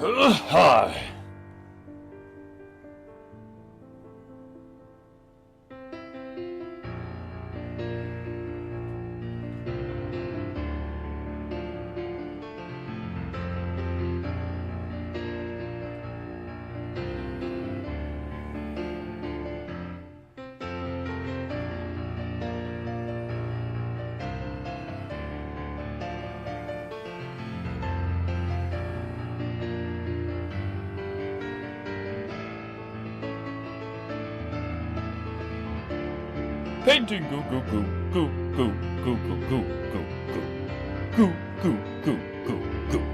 Hi. Painting goo goo goo goo goo goo goo goo goo goo goo goo goo goo.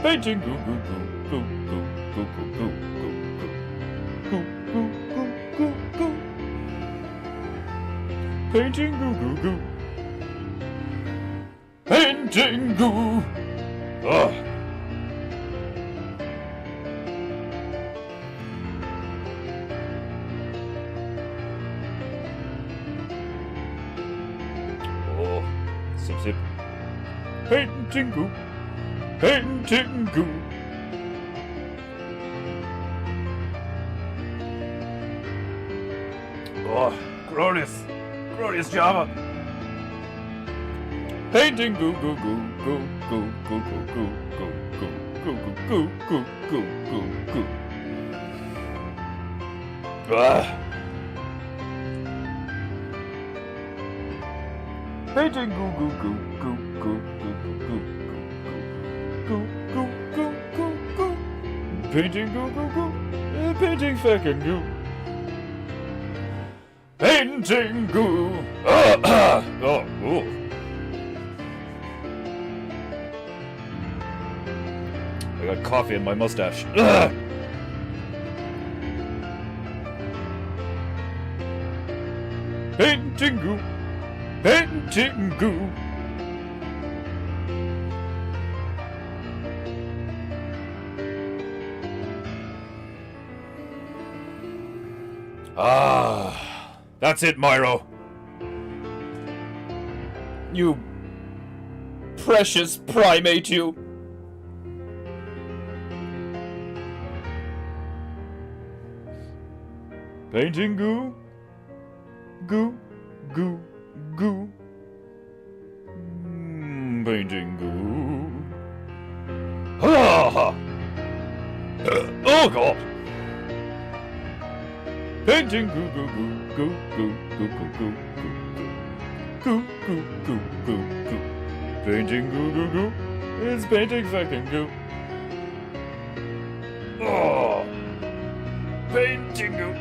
Painting goo goo goo goo goo goo goo goo goo goo goo goo goo. Painting goo goo goo. Painting goo. Ah. Sip sip. Painting goo. Painting goo. Oh, glorious. Glorious Java. Painting goo goo goo goo goo goo goo goo goo goo goo goo goo goo goo. Ah. Painting goo goo goo goo goo goo goo goo goo goo goo goo. Painting goo goo goo. Painting fucking goo. Painting goo. Oh. I got coffee in my mustache. Painting goo. Painting goo. Ah, that's it, Myro. You precious primate, you. Painting goo. Goo. Goo. Goo. Painting goo. Ah! Oh God! Painting goo goo goo goo goo goo goo goo goo goo goo goo goo. Painting goo goo goo. It's painting fucking goo. Oh! Painting goo.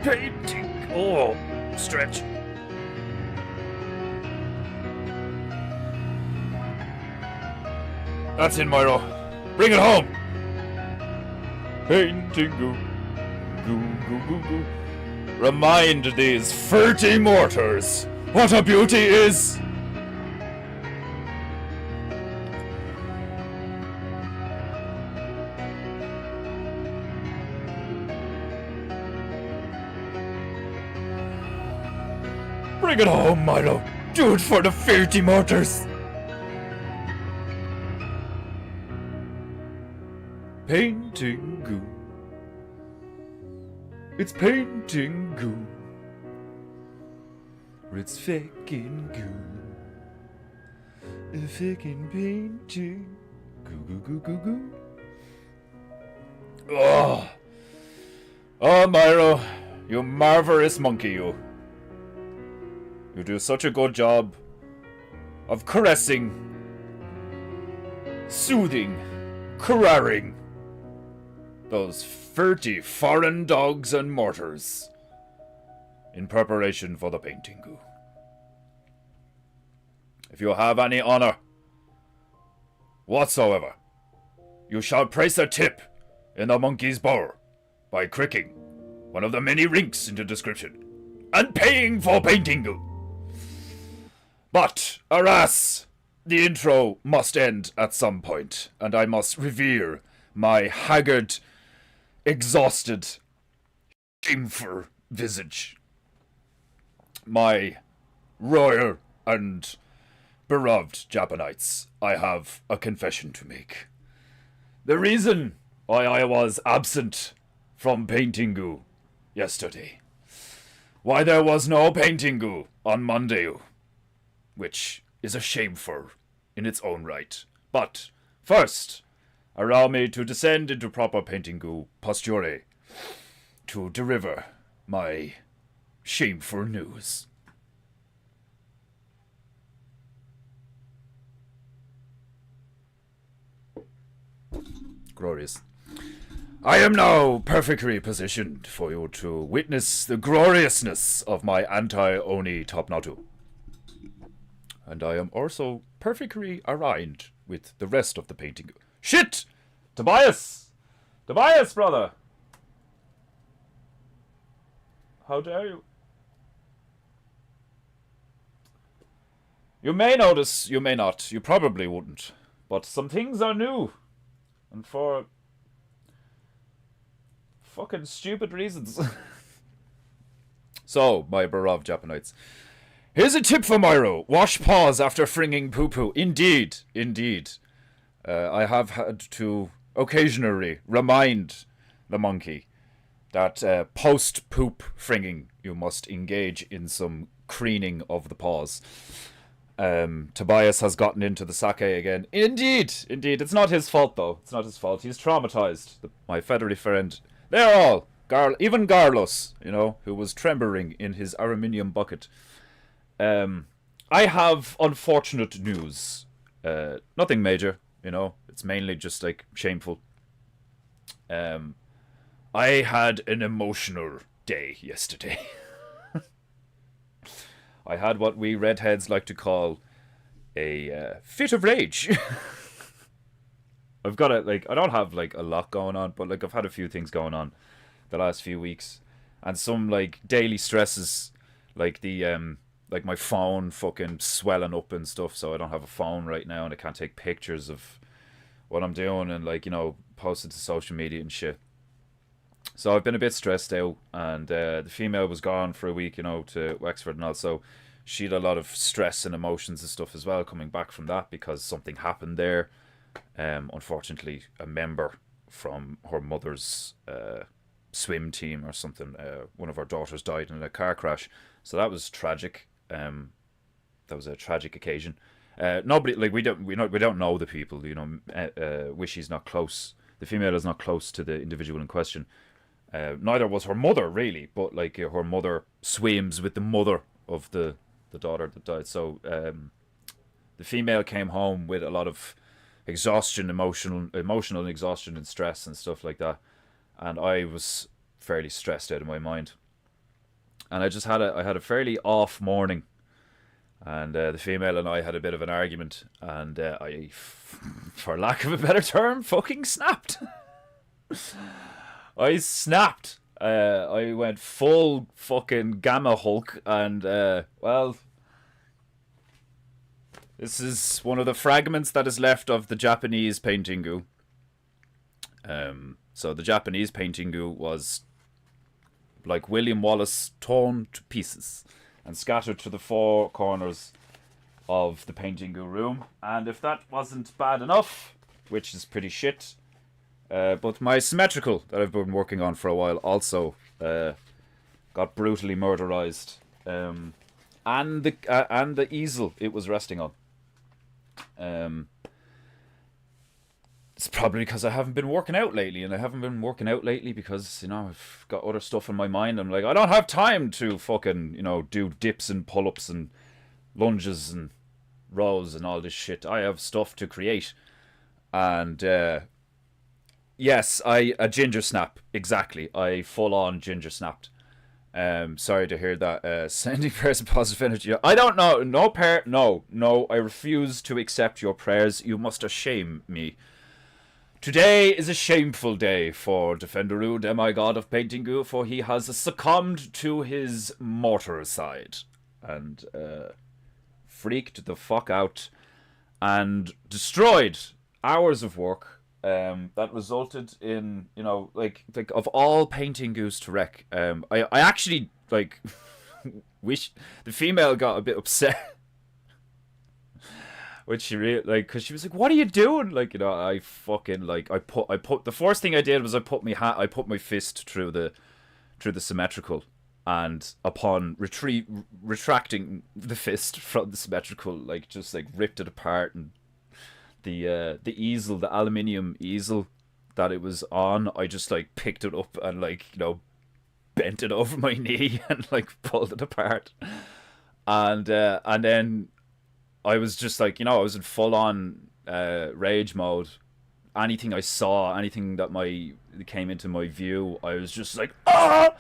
Painting. Oh! Stretch. That's it, Myro. Bring it home. Painting goo, goo goo goo goo. Remind these 30 mortars what a beauty is. Bring it home, Myro. Do it for the 30 mortars. Painting goo. It's painting goo. It's faking goo. Faking painting. Goo goo goo goo goo. Oh. Oh, Myro. You marvelous monkey, you. You do such a good job of caressing, soothing, caressing those 30 foreign dogs and mortars in preparation for the painting goo. If you have any honor whatsoever, you shall place a tip in the monkey's bowl by clicking one of the many links in the description and paying for painting goo. But, alas, the intro must end at some point, and I must reveal my haggard, exhausted, shameful visage. My royal and beloved Japanites, I have a confession to make. The reason why I was absent from PEINTEINGU yesterday, why there was no PEINTEINGU on Monday, which is a shameful in its own right. But first, allow me to descend into proper PEINTEINGU posture to deliver my shameful news. Glorious. I am now perfectly positioned for you to witness the gloriousness of my anti-Oni Topnatu. And I am also perfectly aligned with the rest of the painting. Shit! Tobias! Tobias, brother! How dare you? You may notice, you may not. You probably wouldn't. But some things are new. And for fucking stupid reasons. So, my beloved Japanites. Here's a tip for Myro. Wash paws after fringing poo-poo. Indeed, indeed. I have had to occasionally remind the monkey that post-poop fringing, you must engage in some cleaning of the paws. Tobias has gotten into the sake again. Indeed, indeed. It's not his fault, though. It's not his fault. He's traumatized. My federally friend. They're all. Even Carlos, you know, who was trembling in his aluminium bucket. I have unfortunate news. Nothing major, you know. It's mainly just, like, shameful. I had an emotional day yesterday. I had what we redheads like to call a fit of rage. I've got I don't have, like, a lot going on, but, like, I've had a few things going on the last few weeks. And some, like, daily stresses, like like my phone fucking swelling up and stuff, so I don't have a phone right now and I can't take pictures of what I'm doing and, like, you know, post it to social media and shit. So I've been a bit stressed out, and the female was gone for a week, you know, to Wexford, and also she had a lot of stress and emotions and stuff as well coming back from that because something happened there. Unfortunately, a member from her mother's swim team or something, one of her daughters died in a car crash, so that was tragic. That was a tragic occasion. Nobody, like, we don't know the people, you know. Wishy's not close. The female is not close to the individual in question. Neither was her mother, really, but, like, her mother swims with the mother of the daughter that died. So the female came home with a lot of exhaustion, emotional exhaustion and stress and stuff like that. And I was fairly stressed out of my mind. And I just had a fairly off morning. And the female and I had a bit of an argument. And I, for lack of a better term, fucking snapped. I snapped. I went full fucking Gamma Hulk. And, well, this is one of the fragments that is left of the Japanese PEINTEINGU. So the Japanese PEINTEINGU was, like William Wallace, torn to pieces and scattered to the four corners of the PEINTEINGU room. And if that wasn't bad enough, which is pretty shit, but my symmetrical that I've been working on for a while also got brutally murderized, and the easel it was resting on. It's probably because I haven't been working out lately, and I haven't been working out lately because, you know, I've got other stuff in my mind. I'm like, I don't have time to fucking, you know, do dips and pull-ups and lunges and rows and all this shit. I have stuff to create. And, yes, a ginger snap. Exactly. I full-on ginger snapped. Sorry to hear that. Sending prayers of positive energy. I don't know. No. I refuse to accept your prayers. You must shame me. Today is a shameful day for Defenderoo, demigod of PEINTEINGU, for he has succumbed to his mortar side and freaked the fuck out and destroyed hours of work that resulted in, you know, like of all PEINTEINGUs to wreck. I actually, like, the female got a bit upset. Which she like, cause she was like, "What are you doing?" Like, I fucking like, I put the first thing I did was I put my fist through the symmetrical, and upon retracting the fist from the symmetrical, like just like ripped it apart, and the easel, the aluminium easel that it was on, I just like picked it up and like bent it over my knee and like pulled it apart, and then I was just like, I was in full on rage mode. Anything I saw, anything that came into my view, I was just like, ah!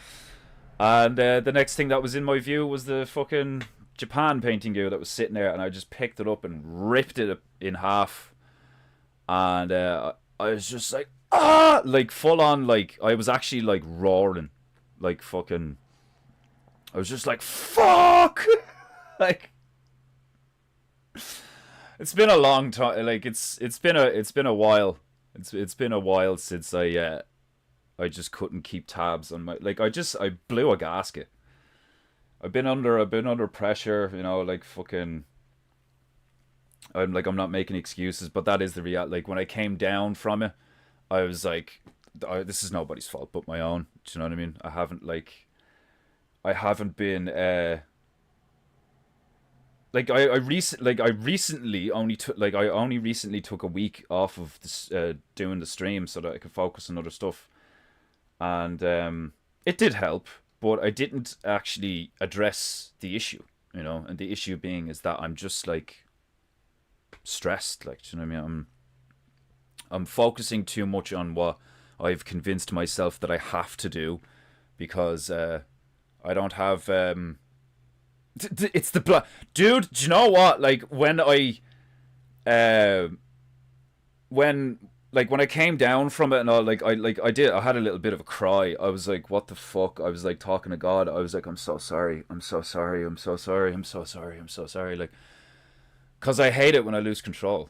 And the next thing that was in my view was the fucking Japan painting goo that was sitting there, and I just picked it up and ripped it in half. And I was just like, ah! Like full on, like I was actually like roaring, like fucking. I was just like, fuck! Like. It's been a long time. Like it's been a while. It's been a while since I just couldn't keep tabs on my, like, I blew a gasket. I've been under pressure, like fucking. I'm not making excuses, but that is the reality. Like when I came down from it, I was like, this is nobody's fault but my own. Do you know what I mean? I haven't been like I recently only took, like I only recently took a week off of this, doing the stream so that I could focus on other stuff, and it did help, but I didn't actually address the issue, and the issue being is that I'm just like stressed, like, do you know what I mean? I'm focusing too much on what I've convinced myself that I have to do, because I don't have it's the blood, dude. Do you know what? Like when I came down from it and all, I had a little bit of a cry. I was like, what the fuck? I was like talking to God. I was like, I'm so sorry. I'm so sorry. I'm so sorry. I'm so sorry. I'm so sorry. Like, cause I hate it when I lose control.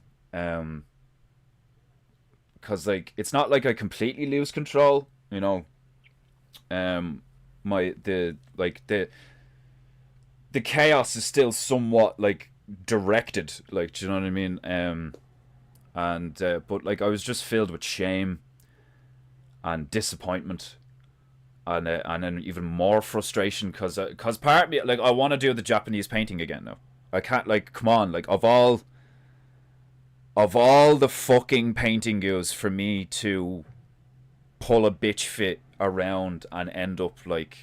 Cause like it's not like I completely lose control. The chaos is still somewhat like directed, like, do you know what I mean? But like I was just filled with shame and disappointment, and then even more frustration, because part of me, like, I want to do the Japanese painting again now. I can't, like, come on, like, of all the fucking painting goes, for me to pull a bitch fit around and end up like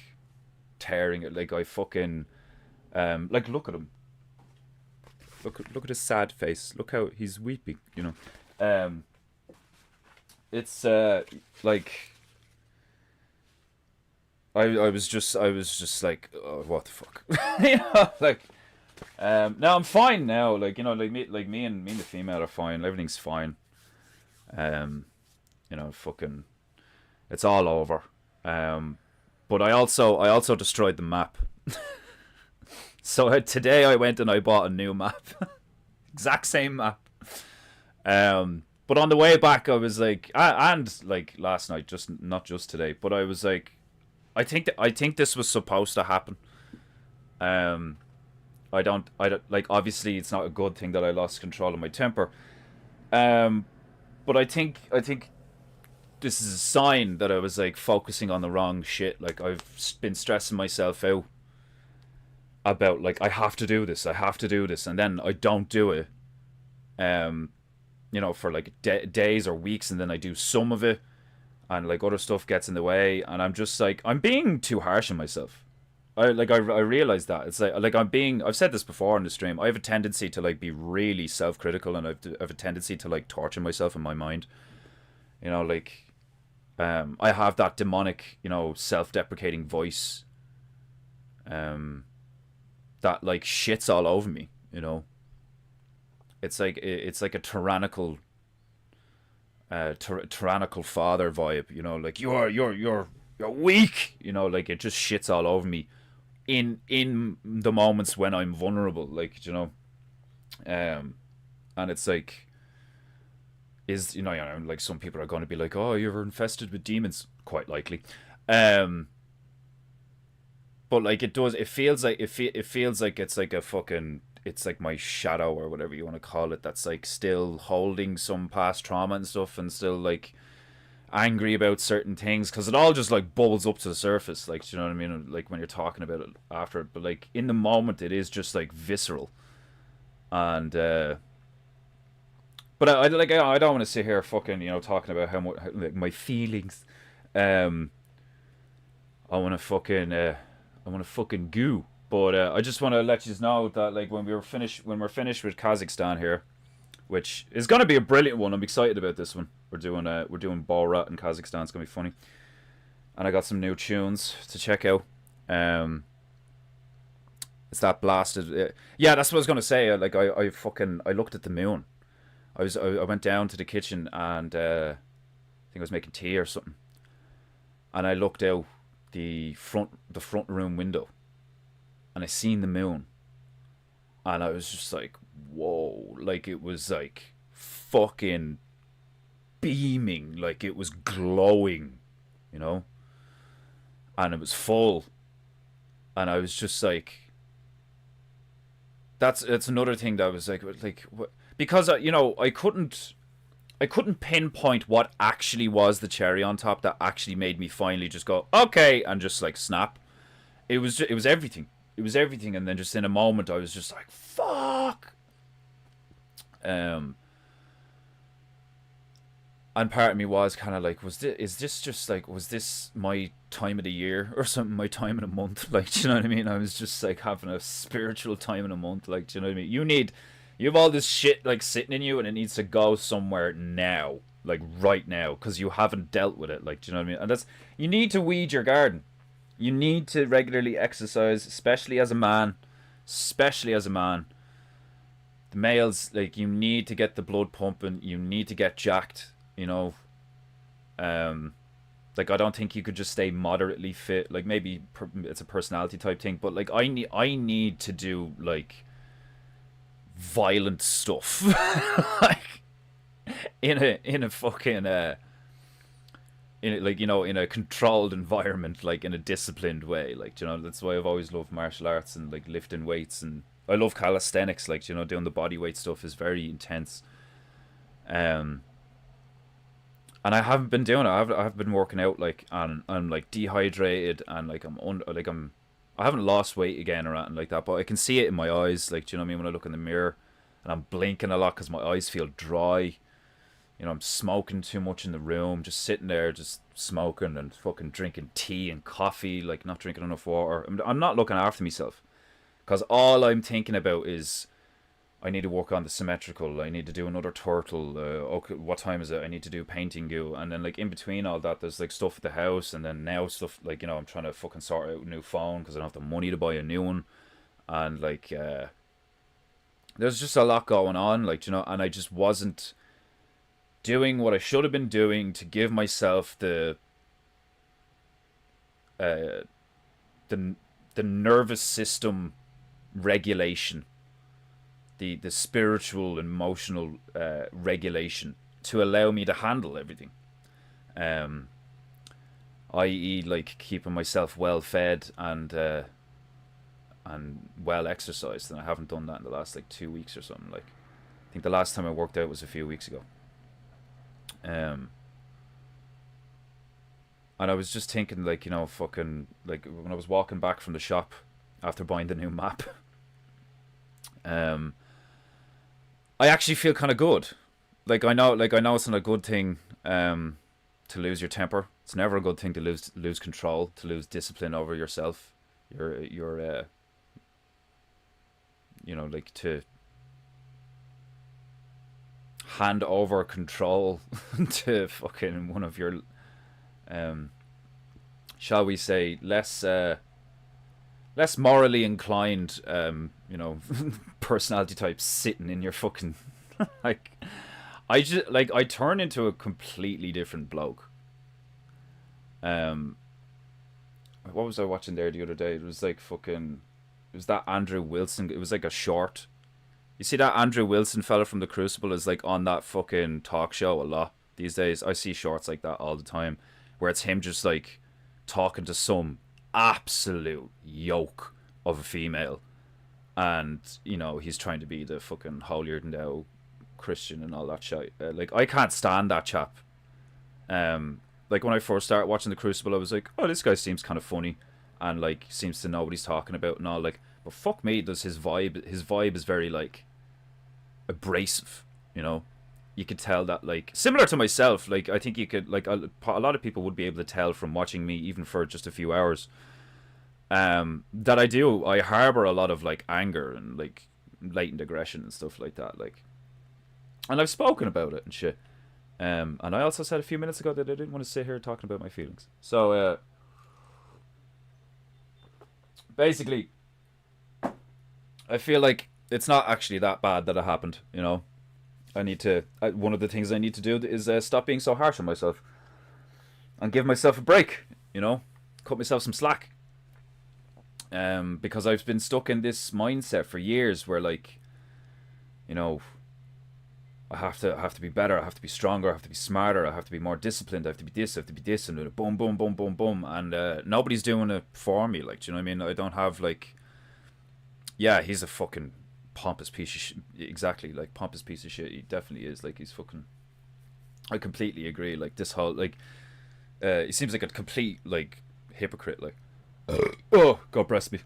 tearing it, like I fucking like, look at him. Look at his sad face. Look how he's weeping. It's like I was just like, oh, what the fuck, like. Now I'm fine now. Like, me and the female are fine. Everything's fine. Fucking, it's all over. But I also destroyed the map. So today I went and I bought a new map. Exact same map. But on the way back I was like, and like last night, not just today, but I was like, I think this was supposed to happen. I don't like, obviously it's not a good thing that I lost control of my temper. But I think this is a sign that I was like focusing on the wrong shit. Like, I've been stressing myself out about, like, I have to do this, and then I don't do it. For like days or weeks, and then I do some of it, and like other stuff gets in the way, and I'm just like, I'm being too harsh on myself. I realize that it's like I've said this before on the stream. I have a tendency to like be really self-critical, and I have a tendency to like torture myself in my mind. I have that demonic, self-deprecating voice, that like shits all over me. It's like a tyrannical, tyrannical father vibe. Like, you're weak. Like, it just shits all over me in the moments when I'm vulnerable. Like, and it's like, like, some people are going to be like, oh, you're infested with demons, quite likely. but like it does. It feels like it feels like it's like a fucking. It's like my shadow or whatever you want to call it. That's like still holding some past trauma and stuff, and still like angry about certain things because it all just like bubbles up to the surface. Like, do you know what I mean? Like when you're talking about it after it, but like in the moment, it is just like visceral. And but I like I don't want to sit here fucking talking about how much like my feelings. Um, I want to fucking goo. But I just want to let you know that like when we're finished with Kazakhstan here, which is gonna be a brilliant one. I'm excited about this one. We're doing Borat in Kazakhstan. It's gonna be funny, and I got some new tunes to check out. It's that blasted. Yeah, that's what I was gonna say. Like I looked at the moon. I went down to the kitchen and I think I was making tea or something, and I looked out the front room window, and I seen the moon, and I was just like, whoa! Like it was like fucking beaming, like it was glowing, you know, and it was full, and I was just like, that's another thing that was like what, because I couldn't pinpoint what actually was the cherry on top that actually made me finally just go okay and just like snap. It was everything. It was everything, and then just in a moment I was just like fuck. And part of me was kind of like, is this just like, was this my time of the year or something, my time in a month? Like, do you know what I mean? I was just like having a spiritual time in a month. Like, do you know what I mean? You have all this shit like sitting in you, and it needs to go somewhere now, like right now, because you haven't dealt with it. Like, do you know what I mean? And you need to weed your garden. You need to regularly exercise, especially as a man. Especially as a man. The males, like, you need to get the blood pumping. You need to get jacked. You know, like I don't think you could just stay moderately fit. Like maybe it's a personality type thing, but like I need to do like violent stuff, like in a fucking in a controlled environment, like in a disciplined way. Like, that's why I've always loved martial arts and like lifting weights, and I love calisthenics. Like, doing the body weight stuff is very intense. And I haven't been doing it. I've been working out like, and I'm like dehydrated, and like I haven't lost weight again or anything like that, but I can see it in my eyes. Like, do you know what I mean? When I look in the mirror, and I'm blinking a lot because my eyes feel dry. I'm smoking too much in the room, just sitting there, just smoking and fucking drinking tea and coffee, like not drinking enough water. I'm not looking after myself, because all I'm thinking about is, I need to work on the symmetrical. I need to do another turtle. Okay, what time is it? I need to do PEINTEINGU. And then like in between all that, there's like stuff at the house, and then now stuff like, I'm trying to fucking sort out a new phone because I don't have the money to buy a new one. And like there's just a lot going on, like, and I just wasn't doing what I should have been doing to give myself the nervous system regulation, the spiritual, emotional regulation to allow me to handle everything. I.e., like keeping myself well fed and well exercised, and I haven't done that in the last like 2 weeks or something. Like, I think the last time I worked out was a few weeks ago. And I was just thinking, like, fucking, like, when I was walking back from the shop after buying the new map, I actually feel kind of good. Like, I know it's not a good thing to lose your temper. It's never a good thing to lose control, to lose discipline over yourself. Your like to hand over control to fucking one of your shall we say less morally inclined personality types sitting in your fucking like, I turn into a completely different bloke. What was I watching there the other day? It was like fucking, it was that Andrew Wilson. It was like a short. You see that Andrew Wilson fella from The Crucible is like on that fucking talk show a lot these days. I see shorts like that all the time, where it's him just like talking to some absolute yoke of a female, and he's trying to be the fucking holier than thou Christian and all that shit. Like, I can't stand that chap. Like, when I first started watching The Crucible, I was like, oh, this guy seems kind of funny, and like seems to know what he's talking about and all. Like, but fuck me, does his vibe? His vibe is very like abrasive. You could tell that, like, similar to myself. Like, I think you could, like, a lot of people would be able to tell from watching me, even for just a few hours, that I harbor a lot of like anger and like latent aggression and stuff like that. Like, and I've spoken about it and shit. And I also said a few minutes ago that I didn't want to sit here talking about my feelings. So basically, I feel like it's not actually that bad that it happened. I need to. One of the things I need to do is stop being so harsh on myself and give myself a break. Cut myself some slack. Because I've been stuck in this mindset for years, where like, I have to be better. I have to be stronger. I have to be smarter. I have to be more disciplined. I have to be this. I have to be this, and boom, boom, boom, boom, boom. And nobody's doing it for me. Like, do you know what I mean? I don't have like. Yeah, he's a fucking pompous piece of shit. Exactly, like, pompous piece of shit. He definitely is. Like, he's fucking. I completely agree. Like, this whole like, he seems like a complete like hypocrite. Like, oh, God bless me.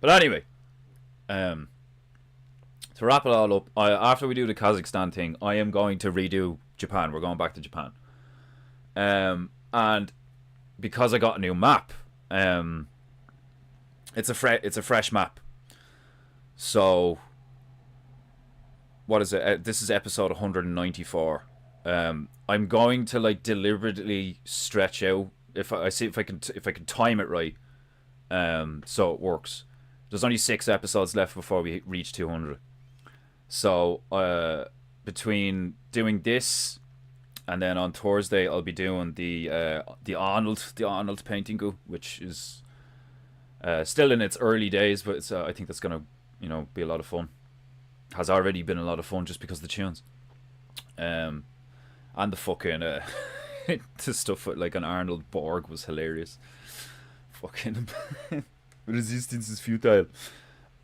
But anyway, to wrap it all up, after we do the Kazakhstan thing, I am going to redo Japan. We're going back to Japan. And because I got a new map, it's a fresh map. So, what is it? This is episode 194. I'm going to like deliberately stretch out if I see if I can time it right, so it works. There's only 6 episodes left before we reach 200. So between doing this and then on Thursday I'll be doing the Arnold Paintingu, which is still in its early days, but it's, I think that's gonna be a lot of fun. Has already been a lot of fun just because of the tunes, and the fucking the stuff with like an Arnold Borg was hilarious. Fucking resistance is futile.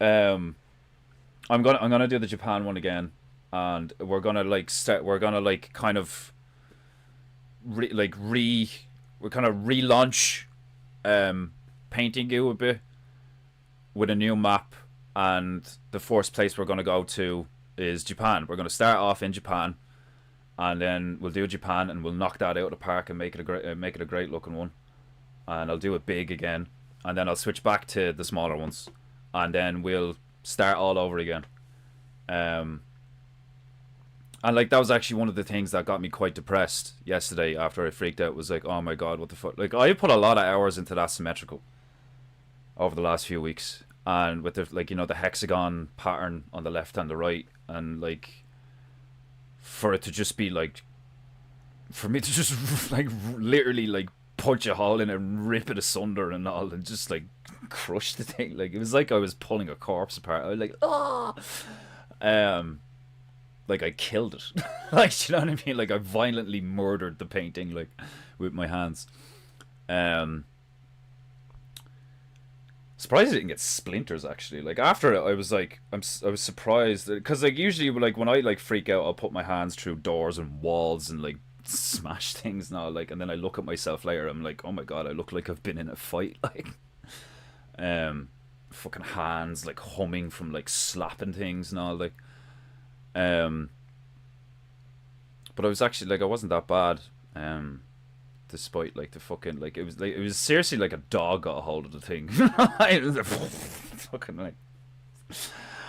I'm gonna do the Japan one again, and we're gonna like kind of relaunch Paintingu a bit with a new map, and the first place we're gonna go to is Japan. We're gonna start off in Japan, and then we'll do Japan, and we'll knock that out of the park and make it a great looking one. And I'll do it big again, and then I'll switch back to the smaller ones, and then we'll start all over again. And like, that was actually one of the things that got me quite depressed yesterday after I freaked out. Was like, oh my god, what the fuck? Like, I put a lot of hours into that symmetrical over the last few weeks, and with the like, the hexagon pattern on the left and the right, and like, for it to just be like, for me to just like literally like punch a hole in it and rip it asunder and all, and just like crush the thing. Like, it was like I was pulling a corpse apart. I was like, ah, like I killed it. Like, do you know what I mean? Like, I violently murdered the painting, like, with my hands. Surprised I didn't get splinters, actually. Like, after it, I was like, I was surprised, because like usually like when I like freak out, I'll put my hands through doors and walls and like smash things now, like, and then I look at myself later, I'm like, oh my god, I look like I've been in a fight. Like, fucking hands like humming from like slapping things and all, like, but I was actually like, I wasn't that bad, despite like the fucking, like, it was seriously like a dog got a hold of the thing. It was like, fucking like,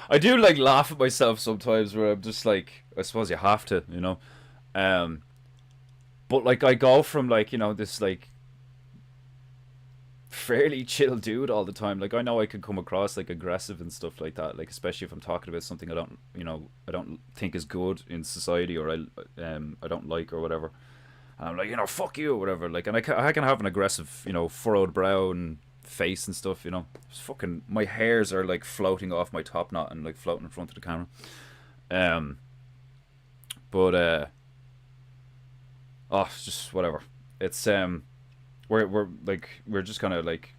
I do like laugh at myself sometimes, where I'm just like, I suppose you have to, but like, I go from like, this like fairly chill dude all the time. Like, I know I can come across like aggressive and stuff like that, like, especially if I'm talking about something I don't think is good in society, or I don't like, or whatever. And I'm like, fuck you, or whatever. Like, and I can have an aggressive, furrowed brow and face and stuff. It's fucking, my hairs are like floating off my top knot and like floating in front of the camera. But it's just whatever. It's we're just gonna like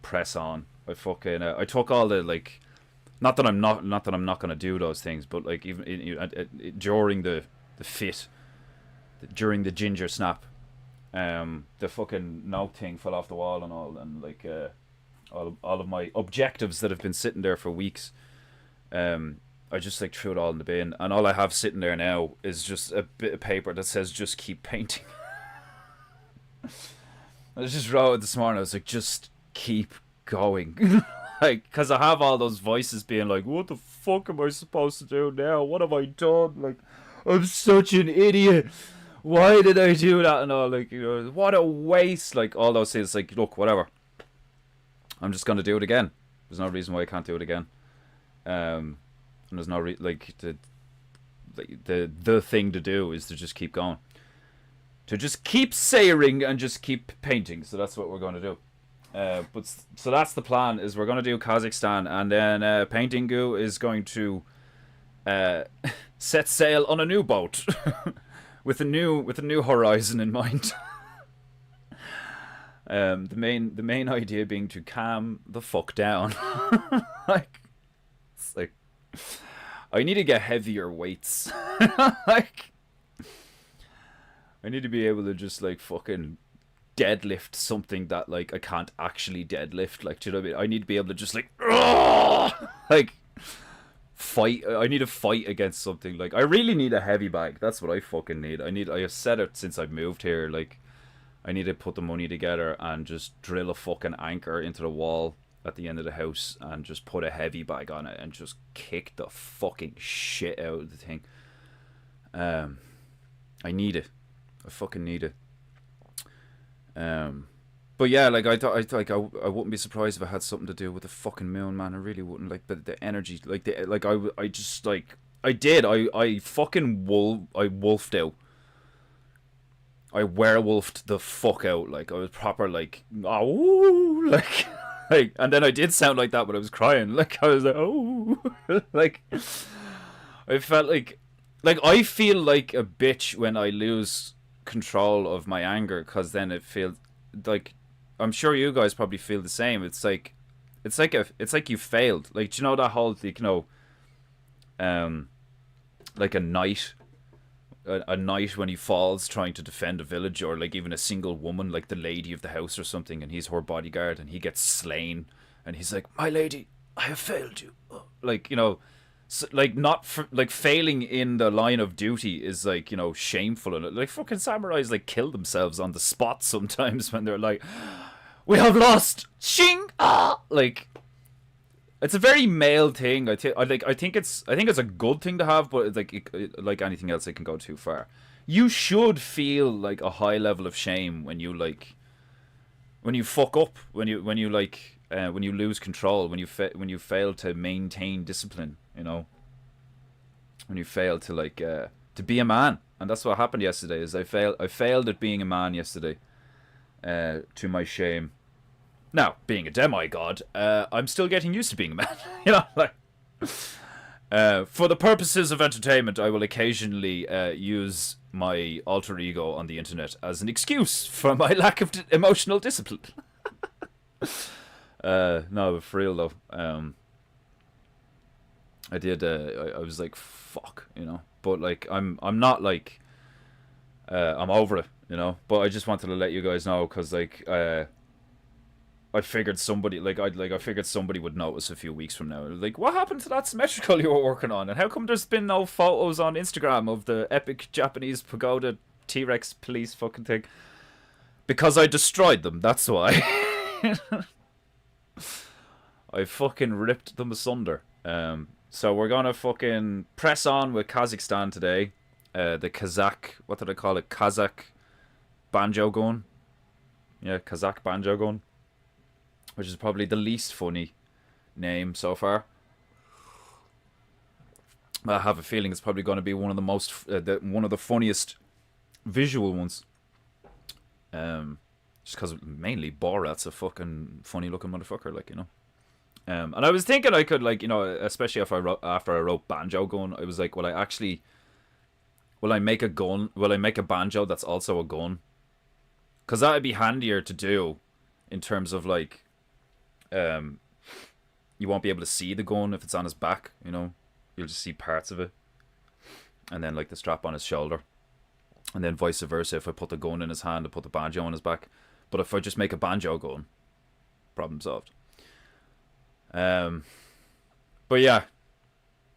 press on. I took all the like, not that I'm not gonna do those things, but like even during the fit, during the ginger snap, the fucking note thing fell off the wall and all, and like all of my objectives that have been sitting there for weeks, I just like threw it all in the bin, and all I have sitting there now is just a bit of paper that says "just keep painting." I just wrote it this morning. I was like, just keep going. Like, because I have all those voices being like, what the fuck am I supposed to do now? What have I done? Like, I'm such an idiot. Why did I do that? And all, like, you know, what a waste. Like, all those things. Like, look, whatever. I'm just going to do it again. There's no reason why I can't do it again. And there's no, the thing to do is to just keep going. To just keep saying and just keep painting. So that's what we're going to do. So that's the plan. Is we're going to do Kazakhstan, and then PEINTEINGU is going to set sail on a new boat with a new horizon in mind. The main idea being to calm the fuck down. Like, it's like I need to get heavier weights. Like, I need to be able to just like fucking deadlift something that like I can't actually deadlift. Like, do you know what I mean? I need to be able to just like fight. I need to fight against something. Like, I really need a heavy bag. That's what I fucking need. I have said it since I moved here. Like, I need to put the money together and just drill a fucking anchor into the wall at the end of the house and just put a heavy bag on it and just kick the fucking shit out of the thing. I need it. I fucking need it. But yeah, like I wouldn't be surprised if it had something to do with the fucking moon, man. I really wouldn't. Like the energy, like I just like I fucking wolfed out. I werewolfed the fuck out. Like, I was proper like, oh, like, and then I did sound like that when I was crying. Like, I was like, oh, like, I felt like I feel like a bitch when I lose control of my anger, because then it feels like, I'm sure you guys probably feel the same. It's like you failed. Like, do you know that whole, like, you know, like a knight when he falls trying to defend a village, or like even a single woman, like the lady of the house or something, and he's her bodyguard and he gets slain and he's like, my lady, I have failed you. Like, you know, so, like, like failing in the line of duty is like, you know, shameful. And like fucking samurais like kill themselves on the spot sometimes when they're like, we have lost, shing, ah, like, it's a very male thing. I think it's a good thing to have, but like anything else, it can go too far. You should feel like a high level of shame when you fuck up, when you lose control, when you fail to maintain discipline. You know, when you fail to like to be a man, and that's what happened yesterday. Is I failed at being a man yesterday, to my shame. Now, being a demigod, I'm still getting used to being a man. You know, like, for the purposes of entertainment, I will occasionally use my alter ego on the internet as an excuse for my lack of emotional discipline. No, but for real though, I did. I was like, fuck, you know. But like, I'm not like, I'm over it, you know. But I just wanted to let you guys know, because like, I figured somebody would notice a few weeks from now. Like, what happened to that symmetrical you were working on? And how come there's been no photos on Instagram of the epic Japanese pagoda T-Rex police fucking thing? Because I destroyed them, that's why. I fucking ripped them asunder. So we're gonna fucking press on with Kazakhstan today. The Kazak, what did I call it? Kazak Banjo Gun. Yeah, Kazak Banjo Gun. Which is probably the least funny name so far. I have a feeling it's probably going to be one of the most, one of the funniest visual ones. Just because mainly Borat's a fucking funny looking motherfucker, like, you know. And I was thinking I could, like, you know, especially after I wrote Banjo Gun, I was like, will I make a gun? Will I make a banjo that's also a gun? Because that would be handier to do in terms of like, um, you won't be able to see the gun if it's on his back, you know? You'll just see parts of it. And then like the strap on his shoulder. And then vice versa, if I put the gun in his hand, I put the banjo on his back. But if I just make a banjo gun, problem solved. But yeah,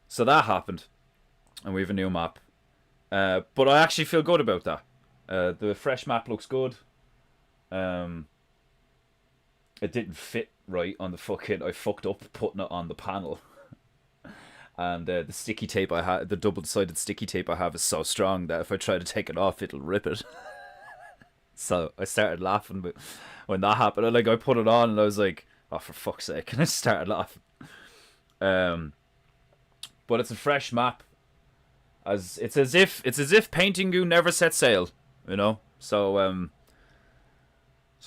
so that happened. And we have a new map. But I actually feel good about that. The fresh map looks good. It didn't fit right on the fucking... I fucked up putting it on the panel. And the sticky tape I had, the double-sided sticky tape I have is so strong that if I try to take it off, it'll rip it. So I started laughing but when that happened. I put it on and I was like, oh, for fuck's sake. And I started laughing. But it's a fresh map. It's as if PEINTEINGU never set sail, you know? So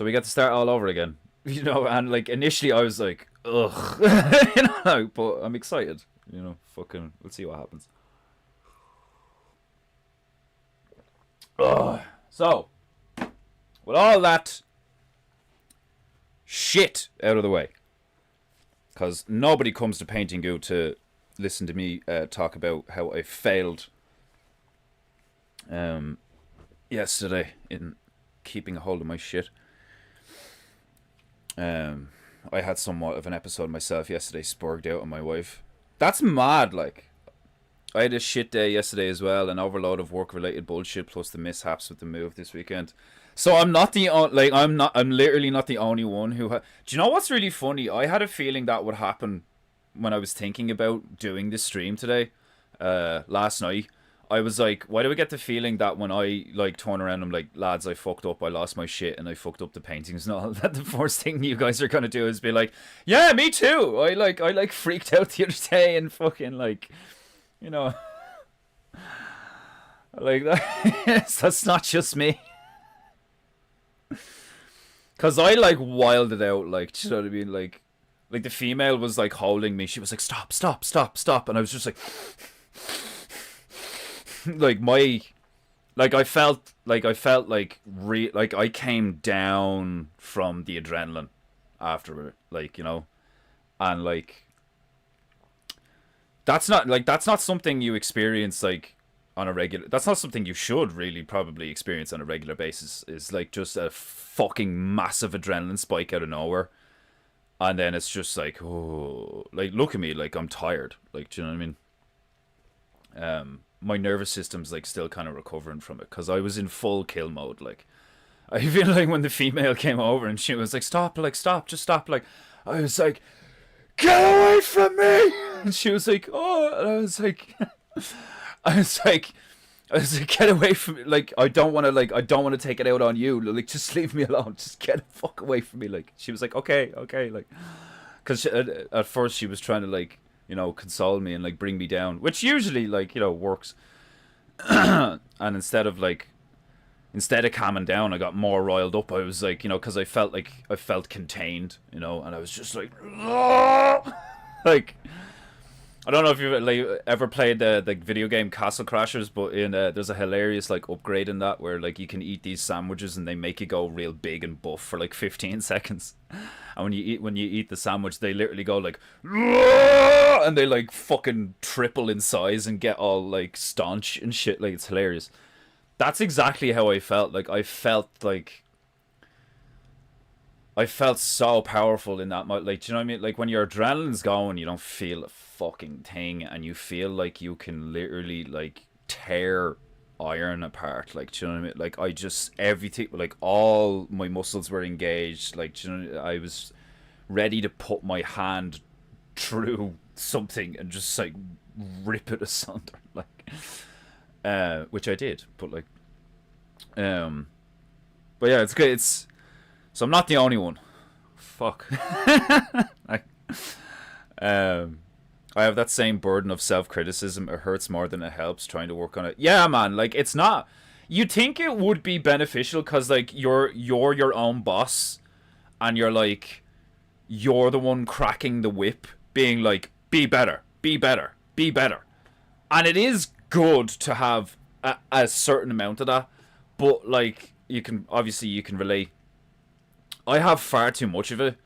we get to start all over again. You know, and like initially I was like, ugh. You know, but I'm excited. You know, fucking, let's see what happens. Ugh. So, with all that shit out of the way, because nobody comes to PEINTEINGU to listen to me talk about how I failed yesterday in keeping a hold of my shit. I had somewhat of an episode myself yesterday, spurged out on my wife. That's mad, like. I had a shit day yesterday as well, an overload of work-related bullshit, plus the mishaps with the move this weekend. So I'm not the I'm literally not the only one who. Do you know what's really funny? I had a feeling that would happen when I was thinking about doing this stream today, last night. I was like, why do I get the feeling that when I like turn around and I'm like, lads, I fucked up, I lost my shit, and I fucked up the paintings and all that, the first thing you guys are gonna do is be like, yeah, me too. I freaked out the other day and fucking like, you know, like that. That's not just me. Cause I like wilded out, like, do you know what I mean? Like the female was like holding me. She was like, stop, stop, stop, stop, and I was just like. I felt like I came down from the adrenaline after, like, you know, and like that's not something you experience like on a regular. That's not something you should really probably experience on a regular basis. Is like just a fucking massive adrenaline spike out of nowhere, and then it's just like, oh, like look at me, like I'm tired, like, do you know what I mean? My nervous system's like still kind of recovering from it because I was in full kill mode. Like, I feel like when the female came over and she was like, stop, just stop. Like, I was like, get away from me. And she was like, oh, and I was like, get away from me. Like, I don't want to take it out on you. Like, just leave me alone. Just get the fuck away from me. Like, she was like, okay. Like, because at first she was trying to like, you know, console me and like bring me down, which usually like, you know, works. And instead of calming down, I got more riled up. I was like, you know, because I felt contained, you know, and I was just like, like, I don't know if you've like ever played the video game Castle Crashers, but in there's a hilarious like upgrade in that where like you can eat these sandwiches and they make you go real big and buff for like 15 seconds. And when you eat the sandwich, they literally go like, and they like fucking triple in size and get all like staunch and shit. Like, it's hilarious. That's exactly how I felt. Like, I felt so powerful in that. Like, do you know what I mean? Like, when your adrenaline's going, you don't feel a fucking thing, and you feel like you can literally like tear iron apart. Like, do you know what I mean? Like, I just, everything, like all my muscles were engaged. Like, do you know, I was ready to put my hand through something and just like rip it asunder. Like, which I did, but like, but yeah, it's good. So I'm not the only one. Fuck. I have that same burden of self-criticism. It hurts more than it helps trying to work on it. Yeah, man. Like, it's not. You think it would be beneficial because like you're your own boss, and you're the one cracking the whip, being like, be better, be better, be better. And it is good to have a certain amount of that, but like, you can relate. I have far too much of it,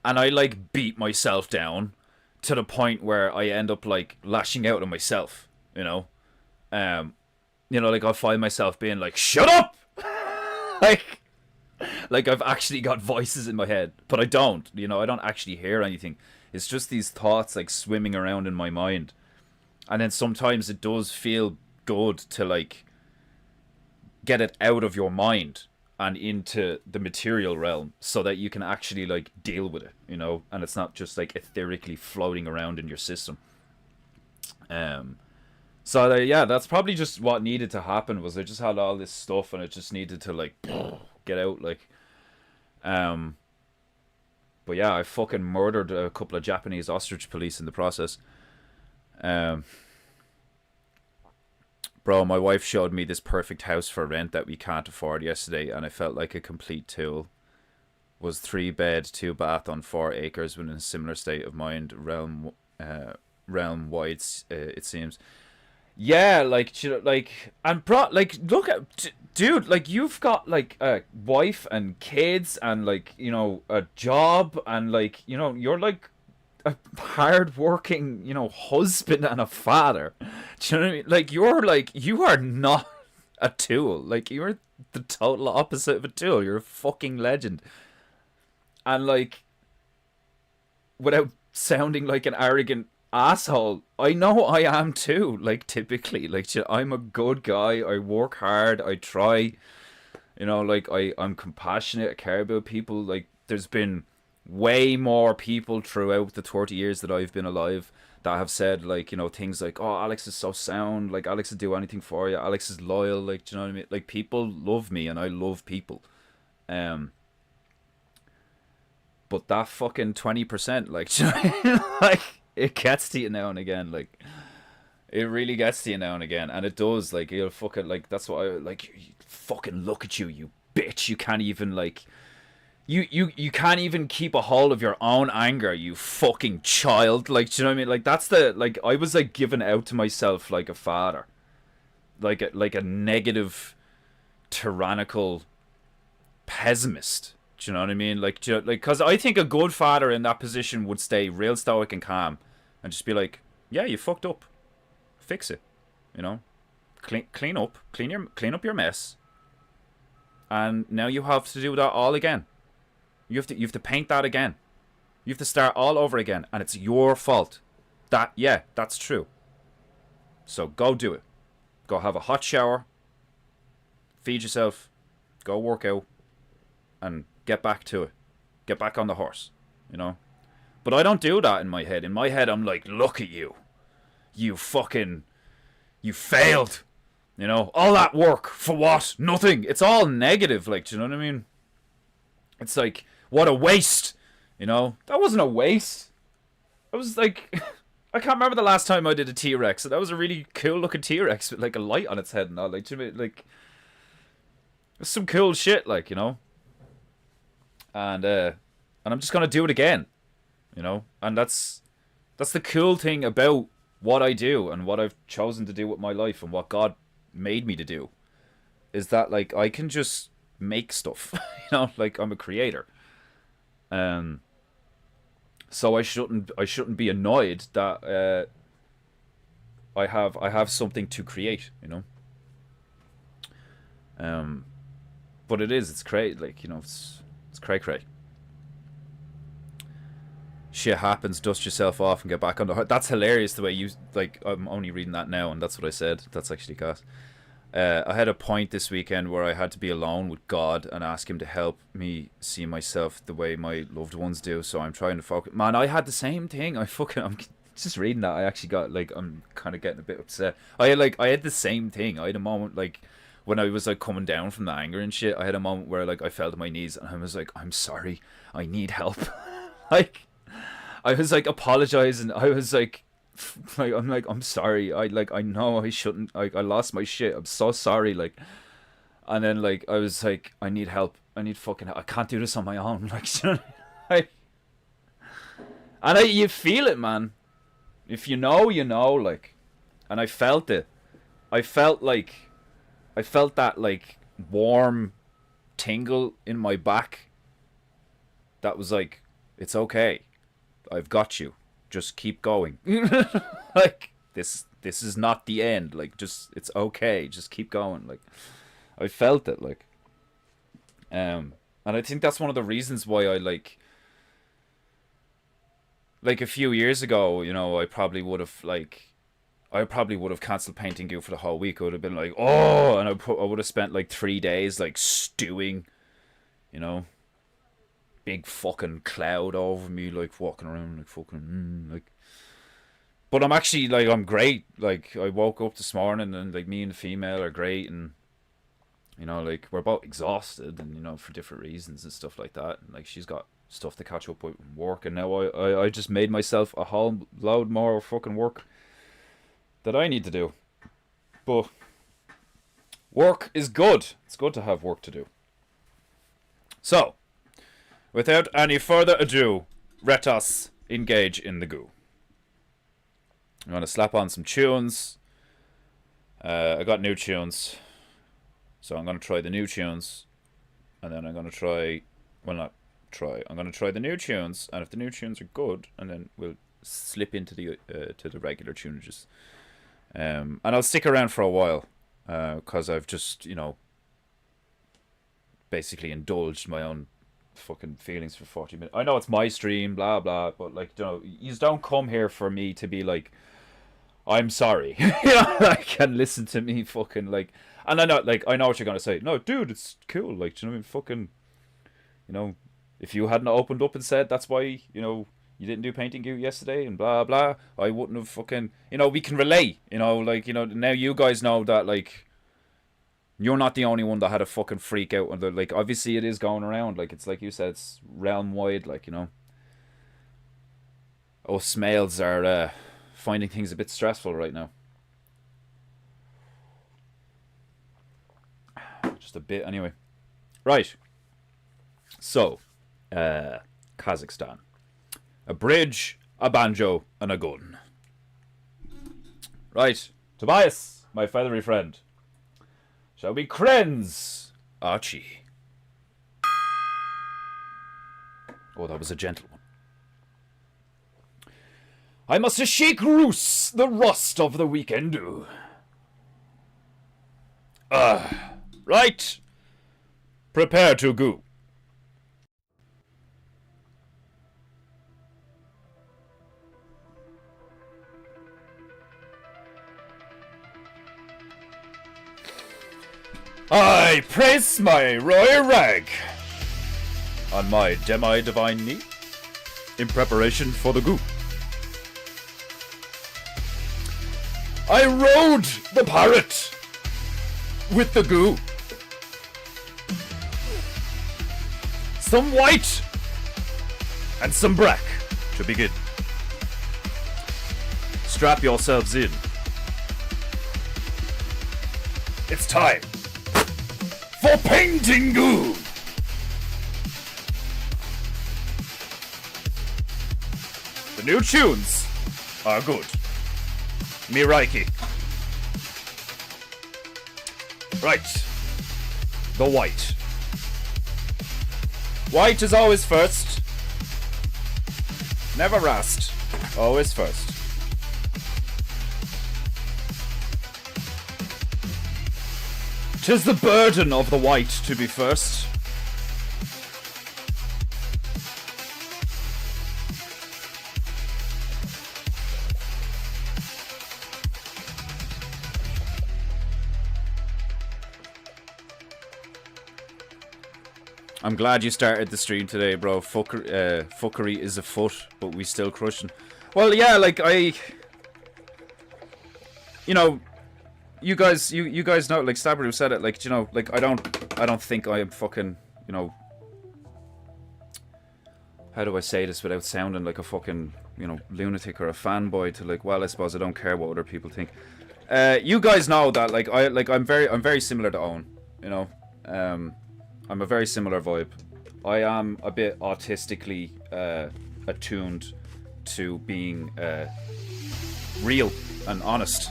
and I like beat myself down to the point where I end up like lashing out on myself. Um, like I'll find myself being like, "Shut up!" like, like I've actually got voices in my head, but I don't. I don't actually hear anything. It's just these thoughts like swimming around in my mind, and then sometimes it does feel good to like get it out of your mind and into the material realm so that you can actually like deal with it, and it's not just like etherically floating around in your system. So yeah, that's probably just what needed to happen. Was I just had all this stuff and it just needed to like get out, like. But yeah, I fucking murdered a couple of Japanese ostrich police in the process. Bro, my wife showed me this perfect house for rent that we can't afford yesterday, and I felt like a complete tool. Was 3 bed, 2 bath on 4 acres within a similar state of mind, realm wide, it seems. Yeah, like, and bro, like, look at, dude, like, you've got, like, a wife and kids and, like, a job and, like, you're, like, a hard-working, husband and a father. Do you know what I mean? Like, you are not a tool. Like, you're the total opposite of a tool. You're a fucking legend. And, like, without sounding like an arrogant asshole, I know I am too, like, typically. Like, I'm a good guy, I work hard, I try, like, I'm compassionate, I care about people. Like, there's been way more people throughout the 30 years that I've been alive that have said, like, things like, oh, Alex is so sound, like, Alex will do anything for you, Alex is loyal, like, do you know what I mean? Like, people love me and I love people. But that fucking 20%, like, do you know what I mean? Like, it gets to you now and again, like, it really gets to you now and again, and it does, like, you'll fucking, like, that's why, like, you fucking look at you, you bitch, you can't even, like, you can't even keep a hold of your own anger, you fucking child, like, do you know what I mean? Like, that's the, like, I was, like, giving out to myself like a father, like a negative, tyrannical pessimist. Do you know what I mean? Like, because I think a good father in that position would stay real stoic and calm, and just be like, "Yeah, you fucked up, fix it, clean up your mess, and now you have to do that all again. You have to paint that again. You have to start all over again, and it's your fault. That's true. So go do it. Go have a hot shower, feed yourself, go work out, and get back to it. Get back on the horse, But I don't do that in my head. In my head, I'm like, look at you. You failed. All that work for what? Nothing. It's all negative, like, do you know what I mean? It's like, what a waste. That wasn't a waste. I was like, I can't remember the last time I did a T-Rex. That was a really cool looking T-Rex with like a light on its head and all. Like, do you know what I mean? Like, it's some cool shit, like, And I'm just gonna do it again, and that's the cool thing about what I do and what I've chosen to do with my life and what God made me to do, is that, like, I can just make stuff, like, I'm a creator, so I shouldn't be annoyed that I have something to create, but it's cray, like, it's cray. Shit happens, dust yourself off and get back on the horse. That's hilarious the way you, like, I'm only reading that now and that's what I said. That's actually gas. I had a point this weekend where I had to be alone with God and ask him to help me see myself the way my loved ones do, so I'm trying to focus. Man, I had the same thing. I'm just reading that, I actually got, like, I'm kind of getting a bit upset. I had the same thing. I had a moment, like, when I was, like, coming down from the anger and shit, I had a moment where, like, I fell to my knees and I was like, I'm sorry, I need help. Like, I was, like, apologizing. I was like, I'm sorry. I know I shouldn't. I lost my shit. I'm so sorry. Like, and then, like, I was like, I need help. I need fucking help. I can't do this on my own. Like, and you feel it, man. If you know, like, and I felt it. I felt that, like, warm tingle in my back that was like, it's okay, I've got you, just keep going. Like, this is not the end, like, just, it's okay, just keep going. Like, I felt it, like, and I think that's one of the reasons why I like a few years ago, you know, I probably would have cancelled Painting Goo for the whole week. I would have been like, oh, and I would have spent like 3 days like stewing, you know, big fucking cloud over me, like walking around like fucking like. But I'm actually like, I'm great. Like, I woke up this morning and like me and the female are great, and you know, like, we're both exhausted, and you know, for different reasons and stuff like that. And like, she's got stuff to catch up with work, and now I just made myself a whole load more fucking work that I need to do. But work is good. It's good to have work to do. So, without any further ado, let us engage in the goo. I'm going to slap on some tunes. I got new tunes. So I'm going to try the new tunes. And then I'm going to try... Well, not try. I'm going to try the new tunes. And if the new tunes are good, and then we'll slip into the to the regular tunages. And I'll stick around for a while. Because I've just, you know, basically indulged my own fucking feelings for 40 minutes. I know it's my stream, blah, blah. But, like, you know, you don't come here for me to be like... I'm sorry. You know, like, and listen to me fucking, like... And I know, like, I know what you're going to say. No, dude, it's cool. Like, do you know what I mean? Fucking, you know, if you hadn't opened up and said that's why, you know, you didn't do Painting Goo yesterday and blah, blah, I wouldn't have fucking... You know, we can relate. You know, like, you know, now you guys know that, like, you're not the only one that had a fucking freak out. And, like, obviously it is going around. Like, it's like you said, it's realm-wide, like, you know. Us males are... finding things a bit stressful right now. Just a bit, anyway. Right. So, Kazakhstan. A bridge, a banjo, and a gun. Right. Tobias, my feathery friend. Shall we crenz, Archie? Oh, that was a gentle one. I must shake loose the rust of the weekend. Right. Prepare to go. I press my royal rag on my demi-divine knee in preparation for the goo. I rode the parrot with the goo. Some white and some black to begin. Strap yourselves in. It's time for Painting Goo. The new tunes are good. Miraiki. Right. The white. White is always first. Never last. Always first. 'Tis the burden of the white to be first. I'm glad you started the stream today, bro. Fuckery is afoot, but we still crushing. Well, yeah, like you know, you guys know, like Stabber said it, like, you know, like I don't think I am fucking, you know, how do I say this without sounding like a fucking, you know, lunatic or a fanboy to, like, well, I suppose I don't care what other people think. You guys know that, like, I'm very similar to Owen, you know. I'm a very similar vibe. I am a bit autistically attuned to being real and honest,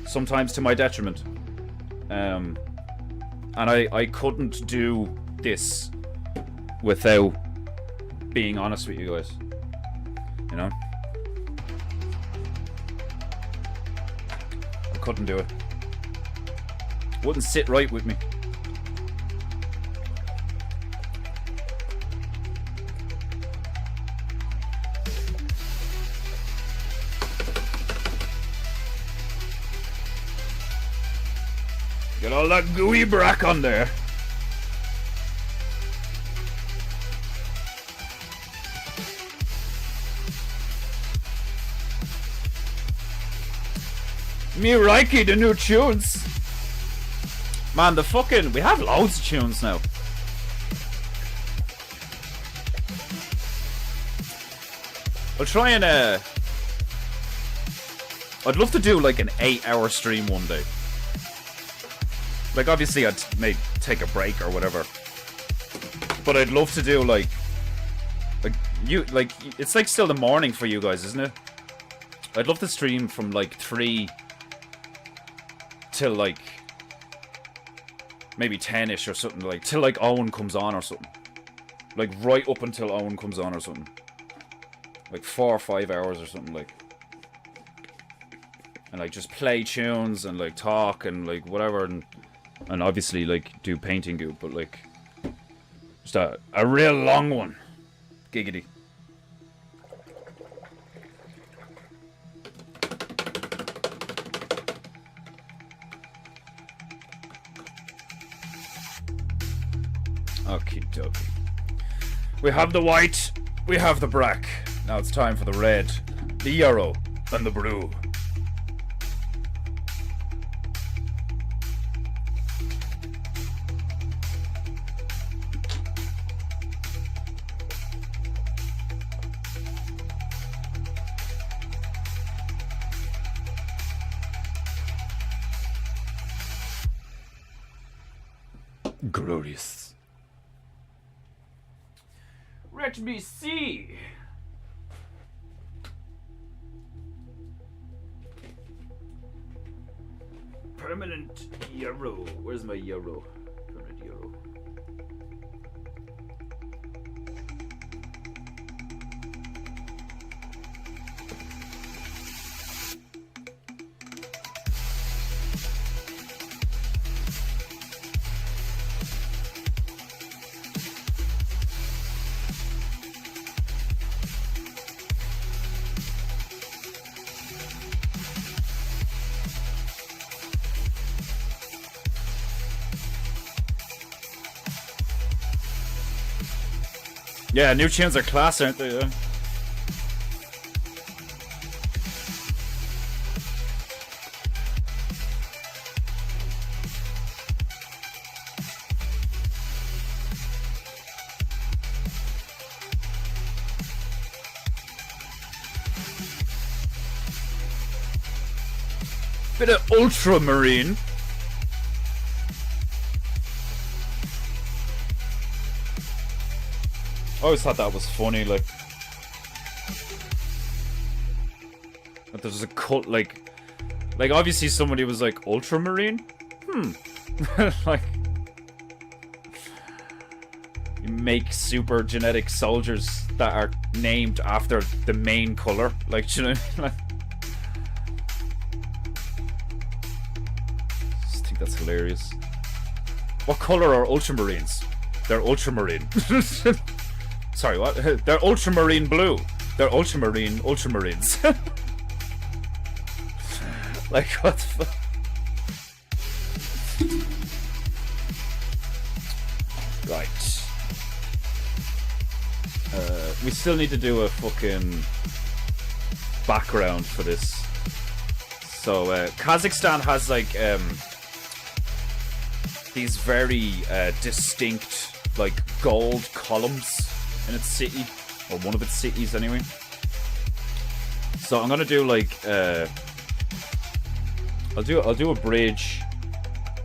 sometimes to my detriment. And I couldn't do this without being honest with you guys. You know? I couldn't do it. Wouldn't sit right with me. Get all that gooey brack on there. Me Reiki, the new tunes. Man, the fucking... We have loads of tunes now. I'll try and, I'd love to do, like, an 8-hour stream one day. Like, obviously, I'd take a break or whatever. But I'd love to do, like... It's, like, still the morning for you guys, isn't it? I'd love to stream from, like, 3... till, like... maybe 10ish or something, like, till, like, Owen comes on or something. Like, right up until Owen comes on or something. Like, 4 or 5 hours or something, like. And, like, just play tunes and, like, talk and, like, whatever. And obviously, like, do Paintingu, but, like, just a real long one. Giggity. Okie dokie. We have the white, we have the black. Now it's time for the red, the yellow, and the blue. Glorious. Let me see. Permanent euro. Where's my euro? Permanent euro. Yeah, new tunes are class, aren't they? Yeah. Bit of ultramarine. I always thought that was funny, like that there's a cult, like obviously somebody was like, ultramarine? Like, you make super genetic soldiers that are named after the main color, like, you know, like, I just think that's hilarious. What color are ultramarines? They're ultramarine. Sorry, what? They're ultramarine blue. They're ultramarines. Like, what the fuck? Right. We still need to do a fucking background for this. So, Kazakhstan has, like, these very distinct, like, gold columns in its city, or one of its cities anyway. So I'm gonna do, like, I'll do a bridge,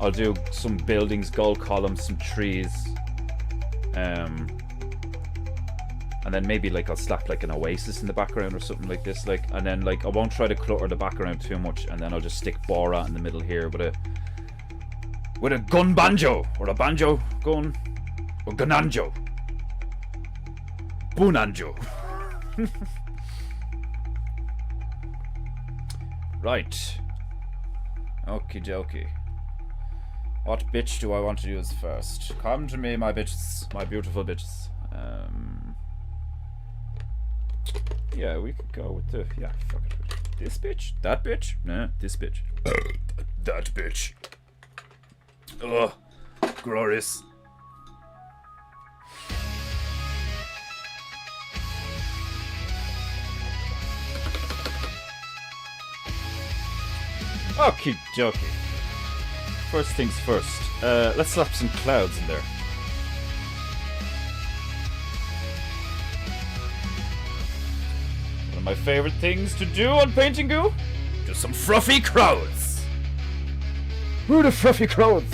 I'll do some buildings, gold columns, some trees, and then maybe, like, I'll slap, like, an oasis in the background or something like this, like, and then, like, I won't try to clutter the background too much, and then I'll just stick Borat in the middle here with a gun banjo, or a banjo gun. Or Gananjo. Bunanjo. Right. Okie dokie. What bitch do I want to use first? Come to me, my bitches. My beautiful bitches. Yeah, we could go with the... Yeah, fuck it. This bitch? That bitch? Nah, this bitch. That bitch. Ugh. Glorious. Okie dokie. First things first. Let's slap some clouds in there. One of my favorite things to do on Painting Goo? Do some fluffy crowds. Who are the fluffy crowds?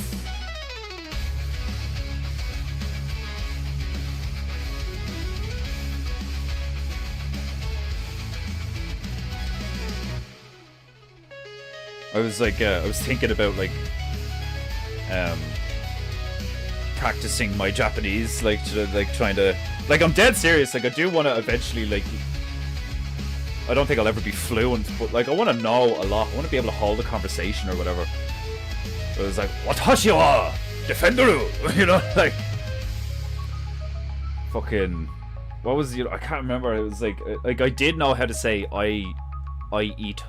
I was like, I was thinking about like, practicing my Japanese, like, trying to, like, I'm dead serious. Like, I do want to eventually, like, I don't think I'll ever be fluent, but like, I want to know a lot. I want to be able to hold a conversation or whatever. It was like, Watashi wa defenderu, you know, like, fucking, what was, you know, I can't remember. It was like I did know how to say I ate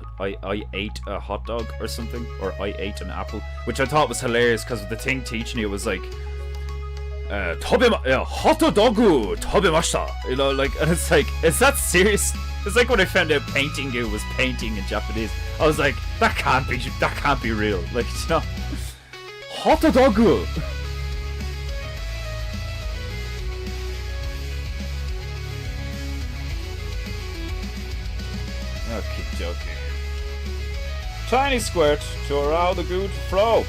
a hot dog or something, or I ate an apple, which I thought was hilarious because the thing teaching you was like, hotodogu tobemashita, you know, like, and it's like, is that serious? It's like when I found out Painting Goo was painting in Japanese. I was like, that can't be real. Like, you know, hotodogu. Okie dokie. Tiny squirt to allow the goo to flow.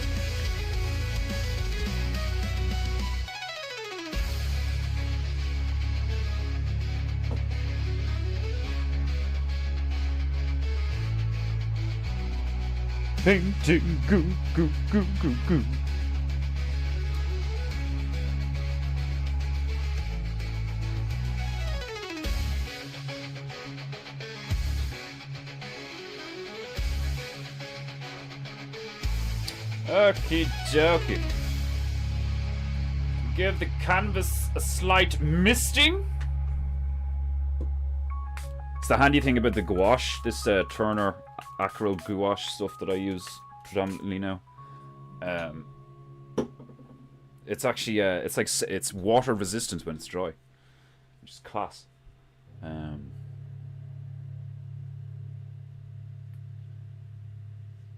Painting goo, goo, goo, goo, goo. Okie dokie. Give the canvas a slight misting. It's the handy thing about the gouache, this Turner Acrylic gouache stuff that I use predominantly now. It's actually it's water resistant when it's dry, which is class.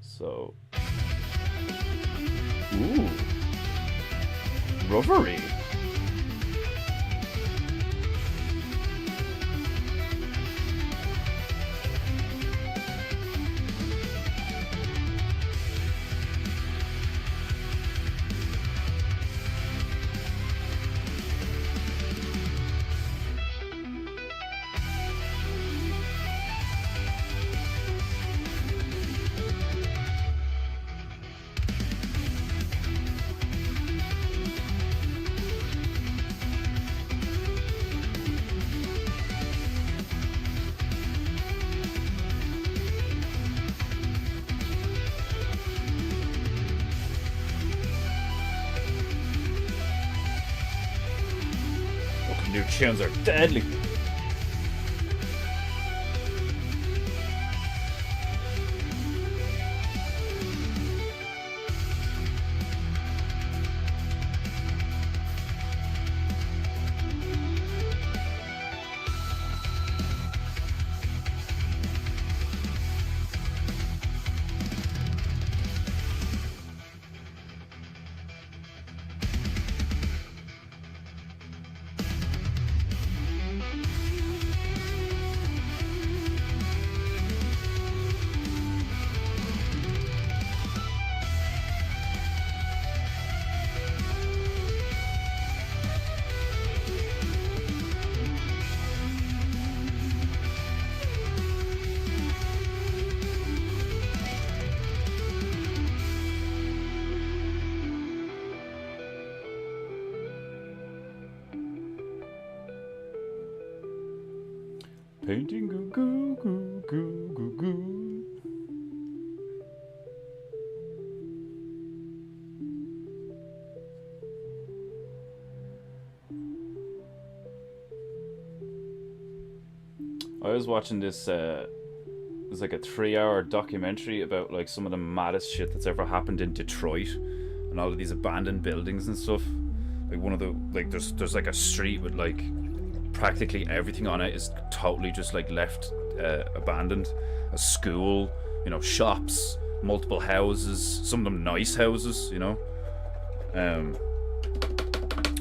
So, ooh, rubbery. New tunes are deadly. Painting goo goo goo goo goo goo. I was watching this, it was like a 3-hour documentary about like some of the maddest shit that's ever happened in Detroit and all of these abandoned buildings and stuff. Like one of the, like there's like a street with like practically everything on it is totally just like left abandoned. A school, you know, shops, multiple houses, some of them nice houses, you know.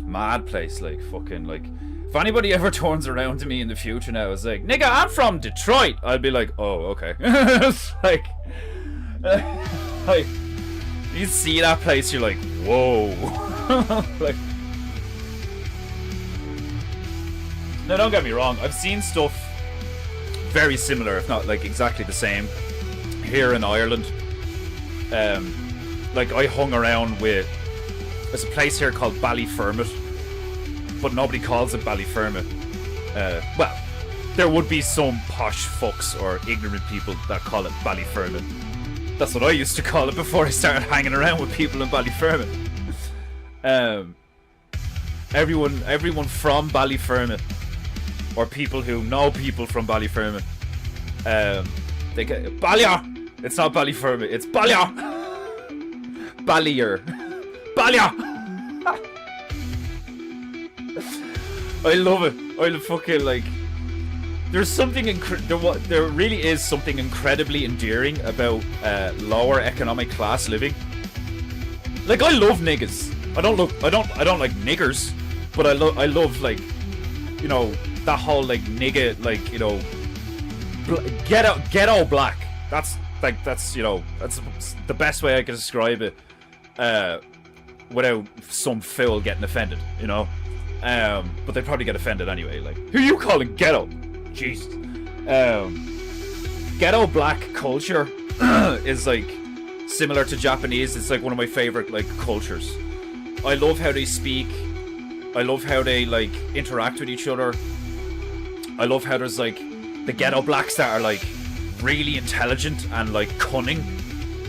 Mad place, like fucking like. If anybody ever turns around to me in the future now, is like, nigga, I'm from Detroit, I'd be like, oh, okay. It's like, you see that place, you're like, whoa. Like, no, don't get me wrong, I've seen stuff very similar, if not like exactly the same, here in Ireland. Like I hung around with, there's a place here called Ballyfermot, but nobody calls it Ballyfermot. Well, there would be some posh fucks or ignorant people that call it Ballyfermot. That's what I used to call it before I started hanging around with people in Ballyfermot. Everyone from Ballyfermot, or people who know people from Ballyfermot, they get Ballier. It's not Ballyfermot, it's Ballier. Ballier. Ballier. I love it. I fucking like. There's something there really is something incredibly endearing about lower economic class living. Like I love niggas. I don't like niggers, but I love like, you know, that whole like nigga, like, you know, ghetto black. That's you know, that's the best way I can describe it. Without some fool getting offended, you know. But they probably get offended anyway. Like, who are you calling ghetto? Jesus. Ghetto black culture is like similar to Japanese. It's like one of my favorite like cultures. I love how they speak. I love how they like interact with each other. I love how there's like the ghetto blacks that are like really intelligent and like cunning,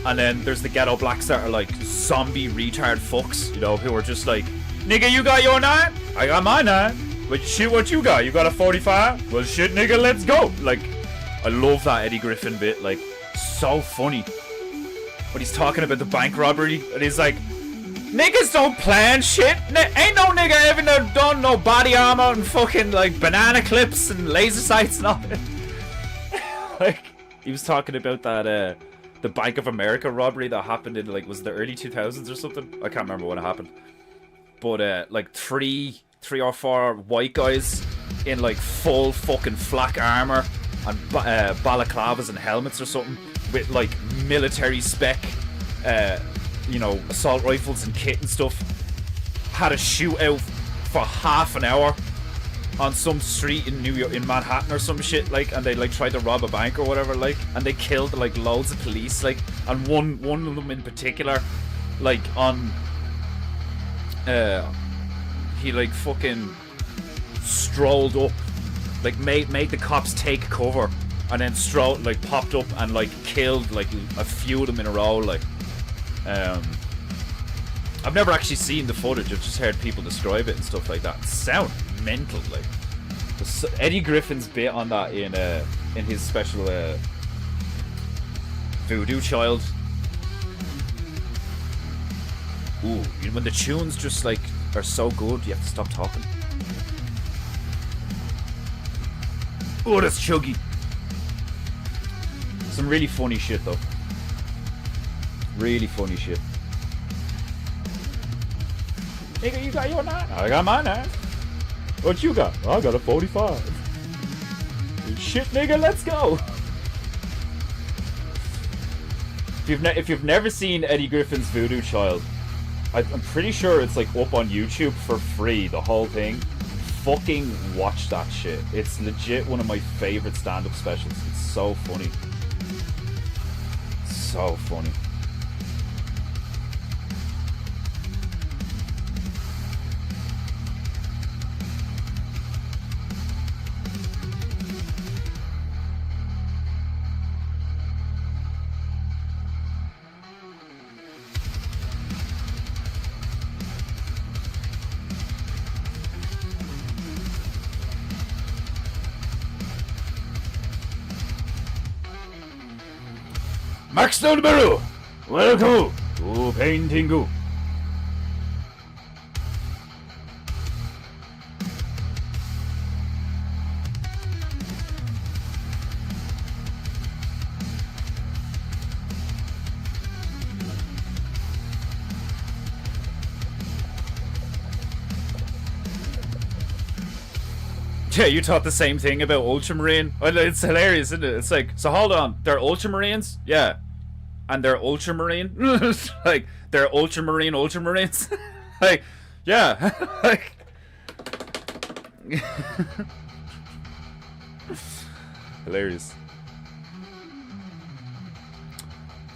and then there's the ghetto blacks that are like zombie retard fucks, you know, who are just like, nigga, you got your 9? I got my 9. But shit, what you got? You got a 45? Well, shit, nigga, let's go. Like, I love that Eddie Griffin bit. Like, so funny. But he's talking about the bank robbery, and he's like, niggas don't plan shit. Ain't no nigga ever done no body armor and fucking, like, banana clips and laser sights and all that. Like, he was talking about that, the Bank of America robbery that happened in, like, was it the early 2000s or something? I can't remember when it happened. But, like, three or four white guys in, like, full fucking flak armor and balaclavas and helmets or something with, like, military spec, you know, assault rifles and kit and stuff, had a shootout for half an hour on some street in New York, in Manhattan or some shit, like, and they like tried to rob a bank or whatever, like, and they killed like loads of police, like, and one of them in particular, like, on he like fucking strolled up, like made the cops take cover, and then strolled, like, popped up and like killed like a few of them in a row, like. I've never actually seen the footage, I've just heard people describe it and stuff like that. It sounds mental, like. Eddie Griffin's bit on that in his special Voodoo Child. Ooh, when the tunes just like are so good, you have to stop talking. Oh, that's chuggy. Some really funny shit though. Really funny shit. Nigga, you got your 9? I got my 9. What you got? I got a 45. Shit, nigga, let's go. If you've never seen Eddie Griffin's Voodoo Child, I'm pretty sure it's like up on YouTube for free, the whole thing. Fucking watch that shit. It's legit one of my favorite stand-up specials. It's so funny. So funny. Max Baru! Welcome to Paintingu! Yeah, you thought the same thing about Ultramarine? It's hilarious, isn't it? It's like, so hold on, they're Ultramarines? Yeah. And they're Ultramarine? Like, they're Ultramarines? Like, yeah. Like... Hilarious.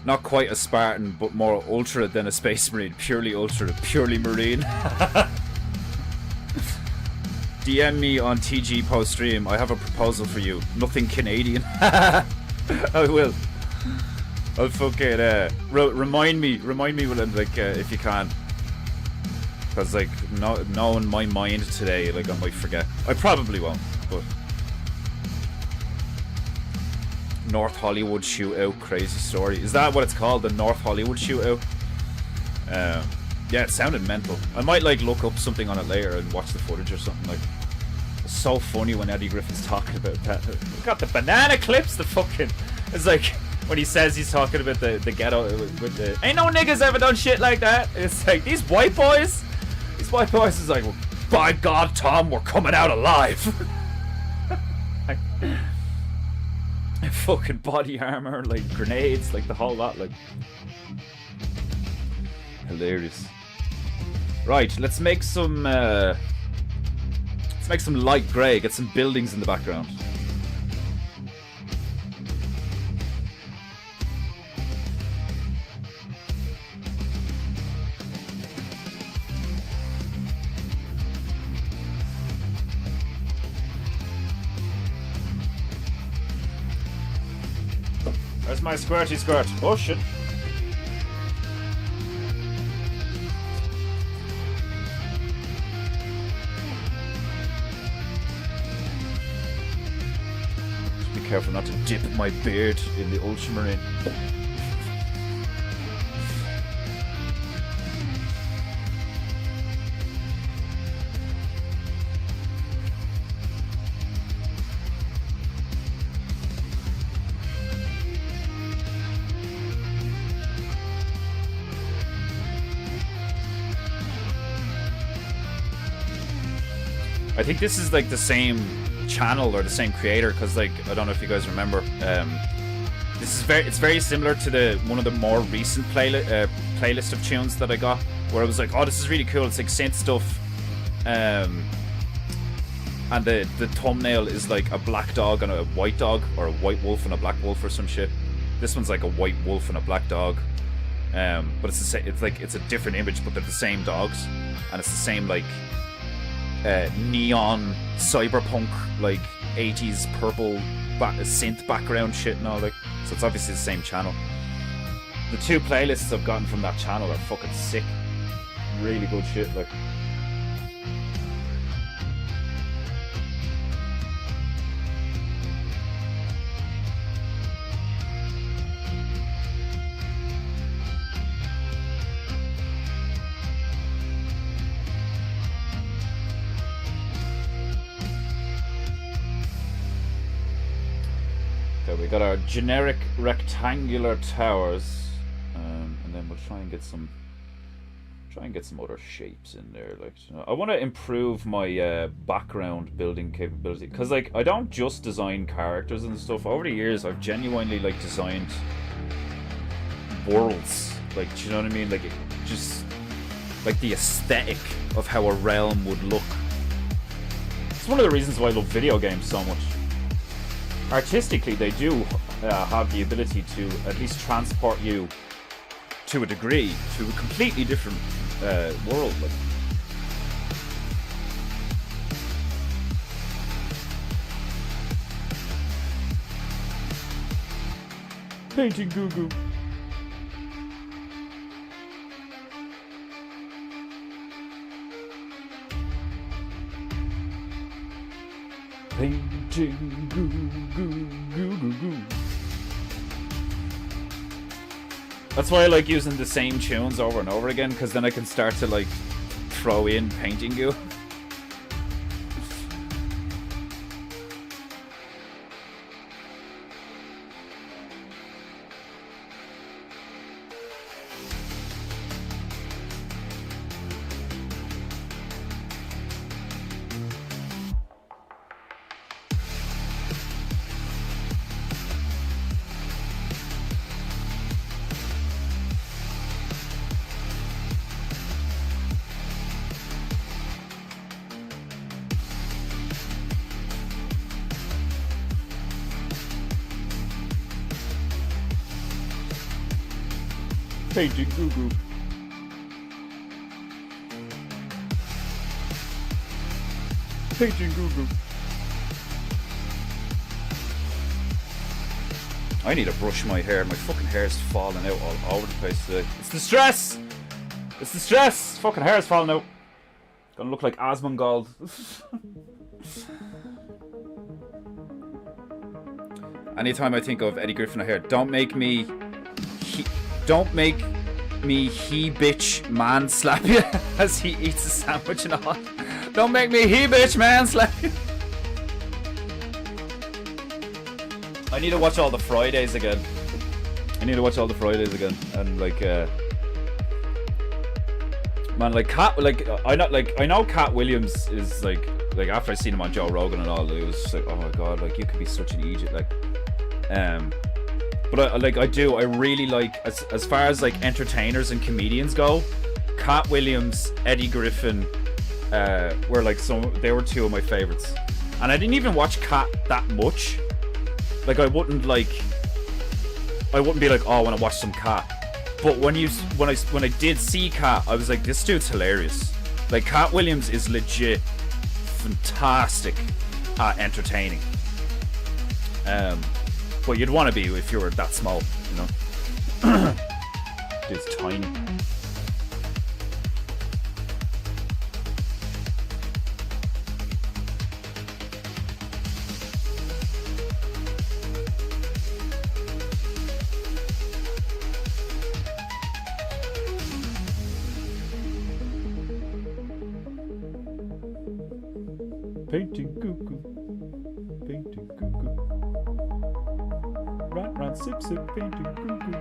Not quite a Spartan, but more Ultra than a Space Marine. Purely Ultra, purely Marine. DM me on TG post stream. I have a proposal for you. Nothing Canadian. I will. I'll fucking remind me when I'm like if you can. Cause like knowing my mind today, like I might forget. I probably won't, but North Hollywood shootout, crazy story. Is that what it's called? The North Hollywood shootout? Yeah, it sounded mental. I might like look up something on it later and watch the footage or something. Like, it's so funny when Eddie Griffin's talking about that. We got the banana clips. The fucking, it's like when he says he's talking about the ghetto with the ain't no niggas ever done shit like that. It's like these white boys is like, well, by God, Tom, we're coming out alive. Like, fucking body armor, like grenades, like the whole lot, like hilarious. Right, let's make some light grey, get some buildings in the background. Where's my squirty squirt? Oh shit. Careful not to dip my beard in the Ultramarine. I think this is like the same channel or the same creator, because like I don't know if you guys remember, it's very similar to the one of the more recent playlist of tunes that I got, where I was like, oh, this is really cool, it's like synth stuff, and the thumbnail is like a black dog and a white dog, or a white wolf and a black wolf or some shit. This one's like a white wolf and a black dog, but it's a different image, but they're the same dogs, and it's the same like neon cyberpunk like 80s purple synth background shit and all, like, so it's obviously the same channel. The two playlists I've gotten from that channel are fucking sick, really good shit, like. We got our generic rectangular towers, and then we'll try and get some other shapes in there. Like, you know, I want to improve my background building capability, because like I don't just design characters and stuff. Over the years, I've genuinely like designed worlds. Like, do you know what I mean? Like, just like the aesthetic of how a realm would look. It's one of the reasons why I love video games so much. Artistically, they do have the ability to at least transport you to a degree to a completely different world. Like. Painting goo goo. Painting goo goo goo goo goo. That's why I like using the same tunes over and over again, because then I can start to like throw in painting goo. Painting goo goo. Painting goo goo. I need to brush my hair. My fucking hair's falling out all over the place today. It's the stress! It's the stress! Fucking hair's falling out. Gonna look like Asmongold. Anytime I think of Eddie Griffin hair, don't make me he bitch man slap you as he eats a sandwich and all. Don't make me he bitch man slap you. I need to watch all the Fridays again. And like man, like I know Cat Williams is like after I seen him on Joe Rogan and all, it was just like, oh my god, like you could be such an idiot, like but I really like, as far as like entertainers and comedians go, Cat Williams, Eddie Griffin were like they were two of my favorites. And I didn't even watch Cat that much. Like I wouldn't be like, oh, I want to watch some Cat. But when I did see Cat, I was like, this dude's hilarious. Like Cat Williams is legit fantastic at entertaining. But you'd want to be if you were that small, you know. Dude's tiny. Painting goo goo. Painting goo goo. Rat, sip, sip, painting goo goo.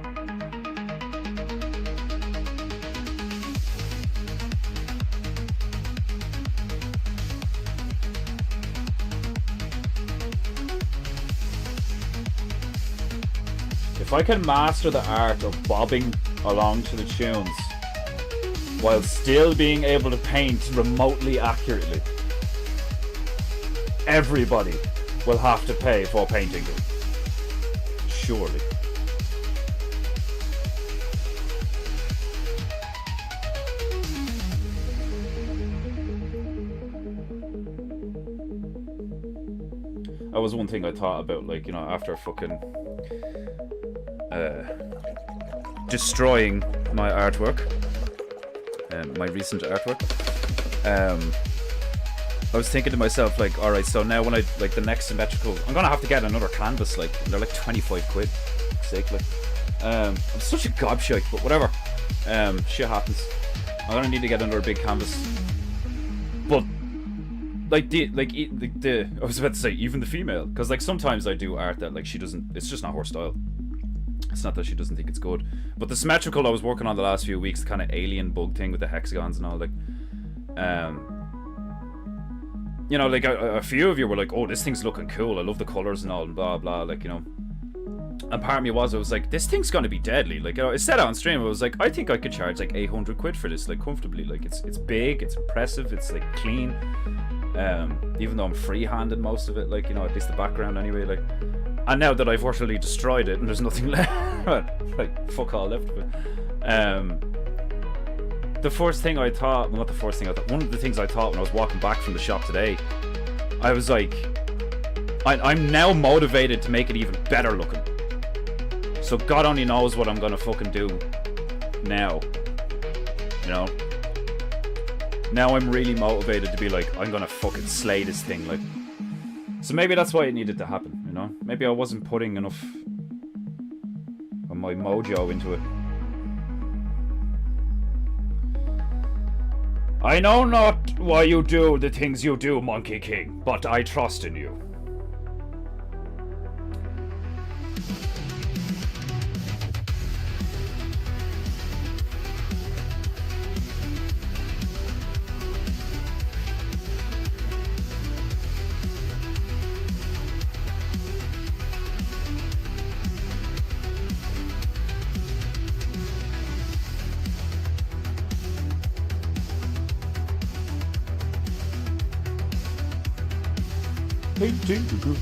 If I can master the art of bobbing along to the tunes while still being able to paint remotely accurately, everybody will have to pay for painting it. Surely. That was one thing I thought about, like, you know, after fucking destroying my artwork, my recent artwork. I was thinking to myself, like, alright, so now when I, like, the next symmetrical, I'm gonna have to get another canvas, like, and they're like 25 quid, sake, like. I'm such a gobshite, but whatever. Shit happens. I'm gonna need to get another big canvas. But, like, I was about to say, even the female, because, like, sometimes I do art that, like, she doesn't, it's just not her style. It's not that she doesn't think it's good. But the symmetrical I was working on the last few weeks, the kind of alien bug thing with the hexagons and all, like, you know, like, a few of you were like, oh, this thing's looking cool, I love the colours and all, and blah, blah, like, you know. And part of me was, I was like, this thing's gonna be deadly. Like, you know, I said it on stream, I was like, I think I could charge, like, 800 quid for this, like, comfortably. Like, it's big, it's impressive, it's, like, clean. Even though I'm free-handed most of it, like, you know, at least the background anyway, like. And now that I've utterly destroyed it and there's nothing left, like, fuck all left of it. The first thing I thought, well, not the first thing I thought, one of the things I thought when I was walking back from the shop today, I was like, I'm now motivated to make it even better looking. So God only knows what I'm gonna fucking do now. You know? Now I'm really motivated to be like, I'm gonna fucking slay this thing, like. So maybe that's why it needed to happen, you know? Maybe I wasn't putting enough of my mojo into it. I know not why you do the things you do, Monkey King, but I trust in you. Painting Gun.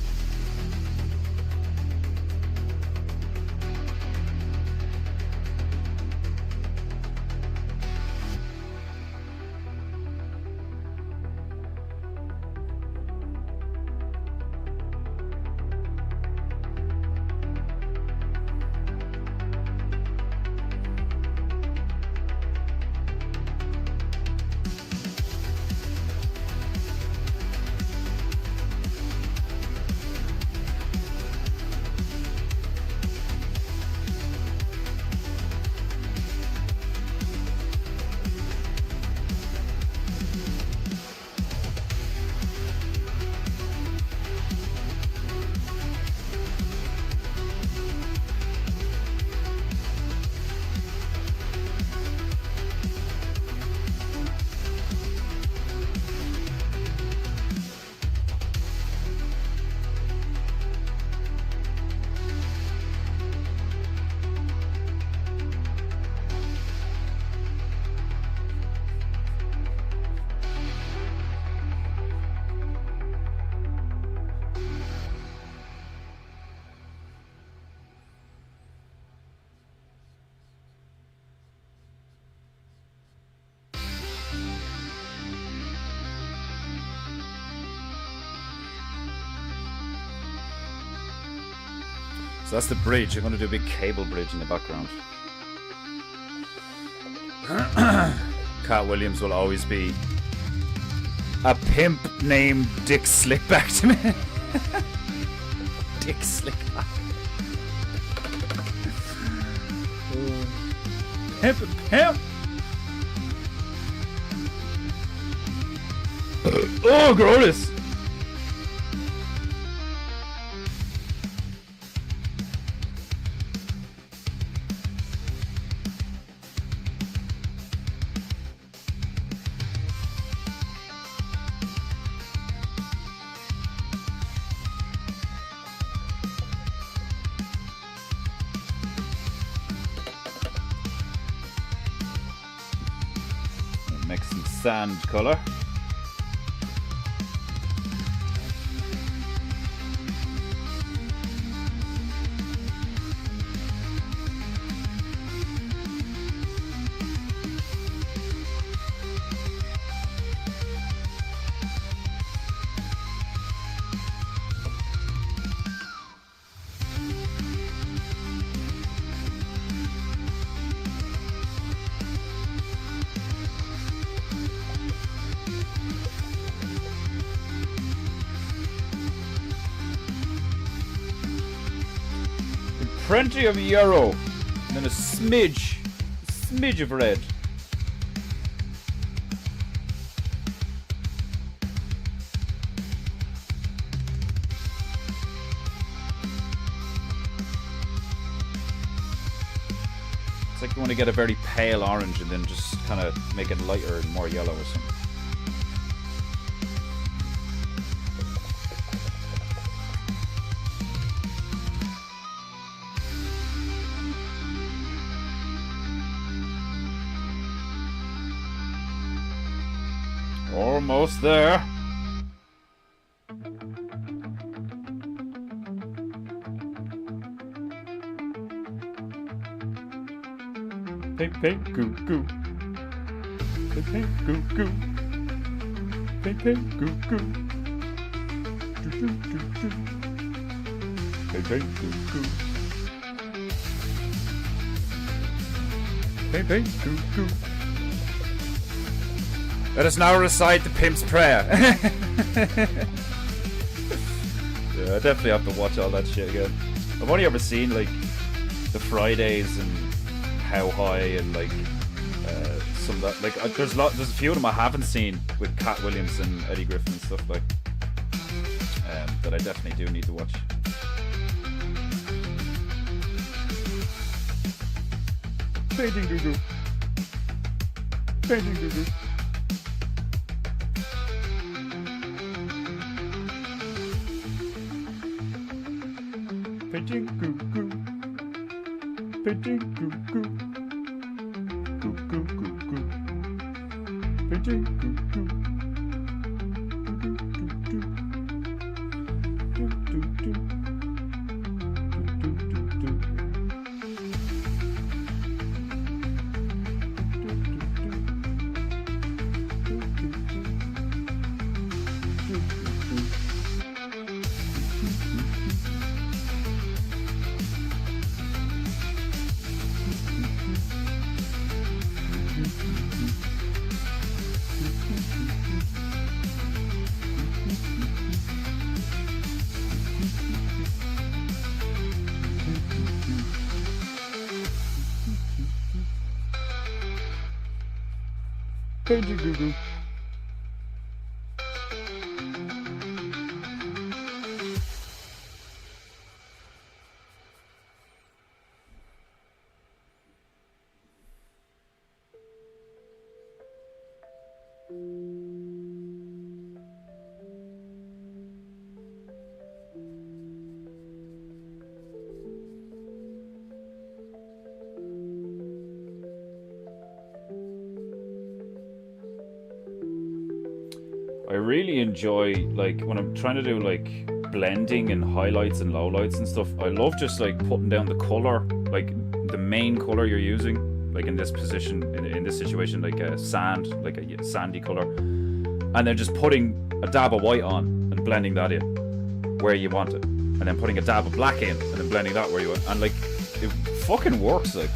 So that's the bridge. I'm going to do a big cable bridge in the background. Cat Williams will always be a pimp named Dick Slickback to me. Dick Slickback. Pimp. Oh, gross. Make some sand color. Plenty of yellow, and then a smidge of red. It's like you want to get a very pale orange and then just kind of make it lighter and more yellow or something. Almost there. Painting Gun. Painting Gun. Painting Gun. Painting Gun. Painting Gun. Let us now recite the pimp's prayer. Yeah, I definitely have to watch all that shit again. I've only ever seen like the Fridays and How High and like Some that like there's a few of them I haven't seen with Cat Williams and Eddie Griffin and stuff like that I definitely do need to watch. Painting Goo. Painting Goo. Painting Goo. Painting Goo. Goo goo goo goo. Painting Goo. Painting Goo. I really enjoy, like, when I'm trying to do, like, blending and highlights and lowlights and stuff, I love just, like, putting down the color, like, the main color you're using, like, in this position, in this situation, like a sand, like a sandy color, and then just putting a dab of white on and blending that in where you want it, and then putting a dab of black in and then blending that where you want, and, like, it fucking works, like.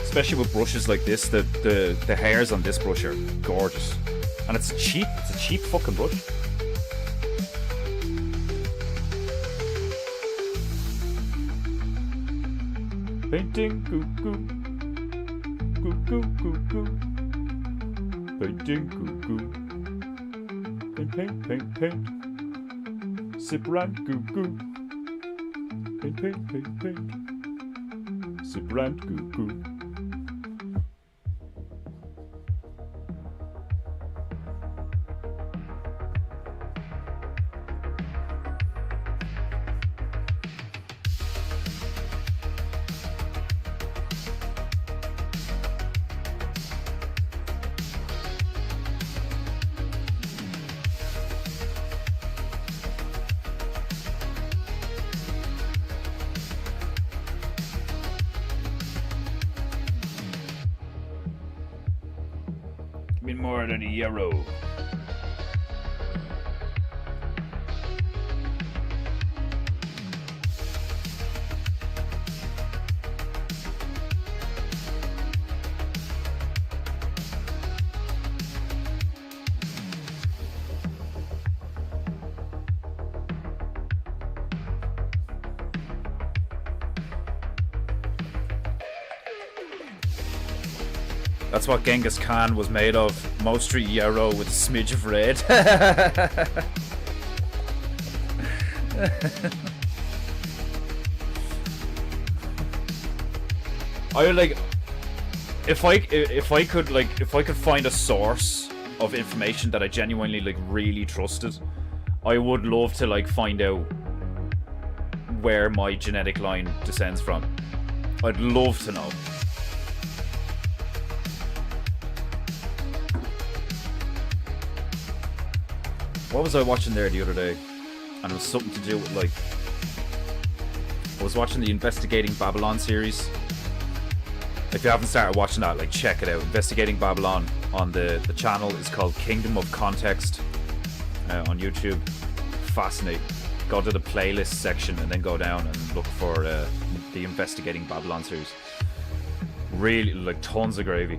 Especially with brushes like this, the hairs on this brush are gorgeous, and it's a cheap fucking brush. Painting Goo Goo. Goo Goo Goo Goo. Painting Goo Goo. Paint. Sip round Goo Goo. Paint. Sip round Goo Goo. More than a euro. That's what Genghis Khan was made of. Mostly yellow with a smidge of red. I would like if I could find a source of information that I genuinely like really trusted, I would love to like find out where my genetic line descends from. I'd love to know. What was I watching there the other day? And it was something to do with, like, I was watching the Investigating Babylon series. If you haven't started watching that, like, check it out. Investigating Babylon on the channel is called Kingdom of Context on YouTube. Fascinating. Go to the playlist section and then go down and look for the Investigating Babylon series. Really, like, tons of gravy.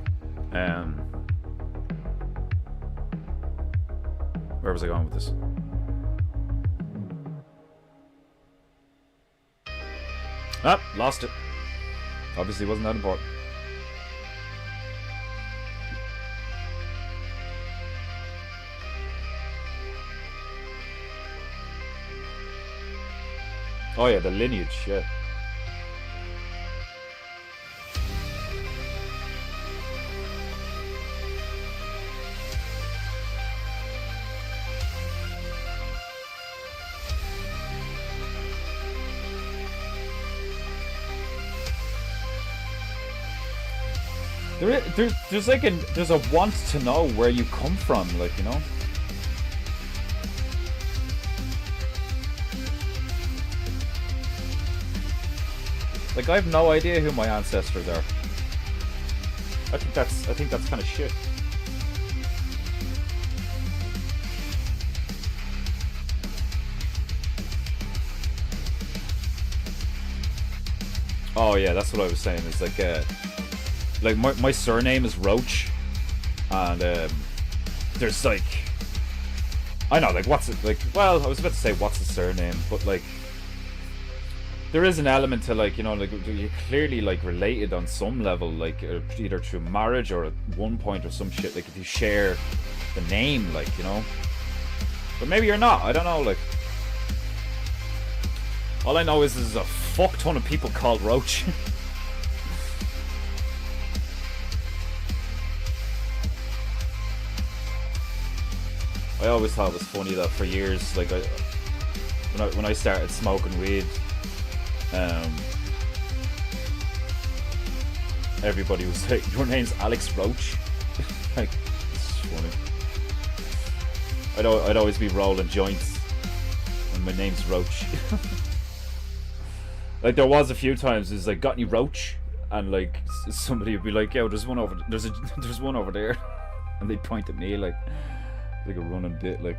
Where was I going with this? Ah, lost it. Obviously wasn't that important. Oh yeah, the lineage, yeah. There's like there's a want to know where you come from, like, you know. Like, I have no idea who my ancestors are. I think that's kind of shit. Oh yeah, that's what I was saying. It's like my surname is Roach, and there's like, I know, like, what's it like? Well, I was about to say what's the surname, but like, there is an element to, like, you know, like, you're clearly like related on some level, like either through marriage or at one point or some shit. Like, if you share the name, like, you know, but maybe you're not. I don't know. Like, all I know is there's a fuck ton of people called Roach. I always thought it was funny that for years, like, when I started smoking weed, everybody was like, "Your name's Alex Roach." Like, it's funny. I'd always be rolling joints, and my name's Roach. Like, there was a few times it's like, "Got any Roach?" And like, somebody would be like, "Yo, there's one over there," and they'd point at me like a running bit, like.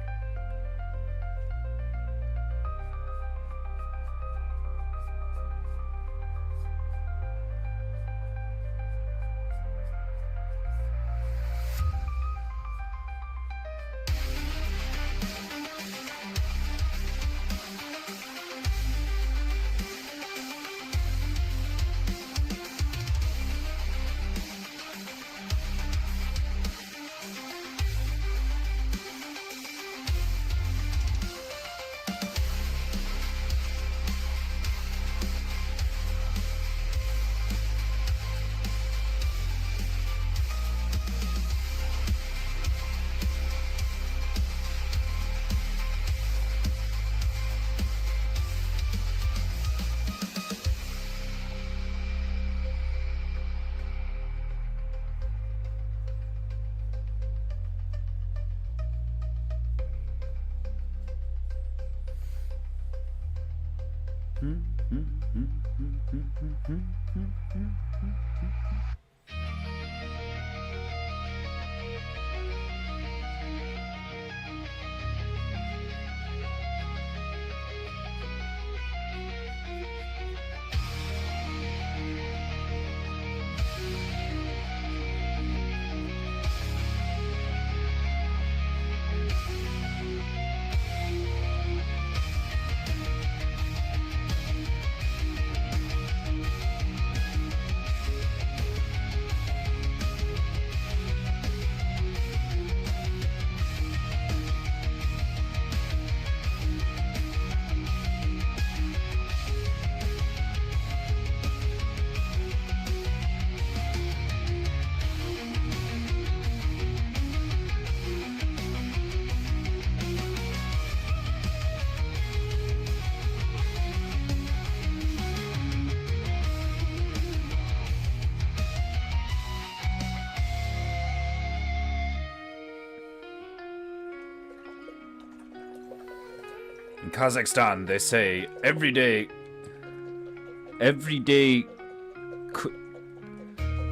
In Kazakhstan, they say every day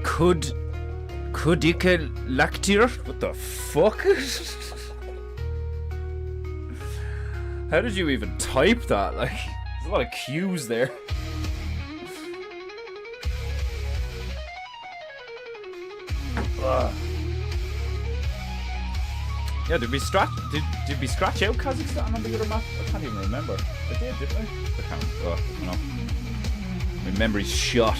kudike laktir? What the fuck? How did you even type that? Like, there's a lot of Q's there. Yeah, did we scratch out Kazakhstan on the other map? I can't even remember. I did, didn't I? I can't. Oh, no. My memory's shot.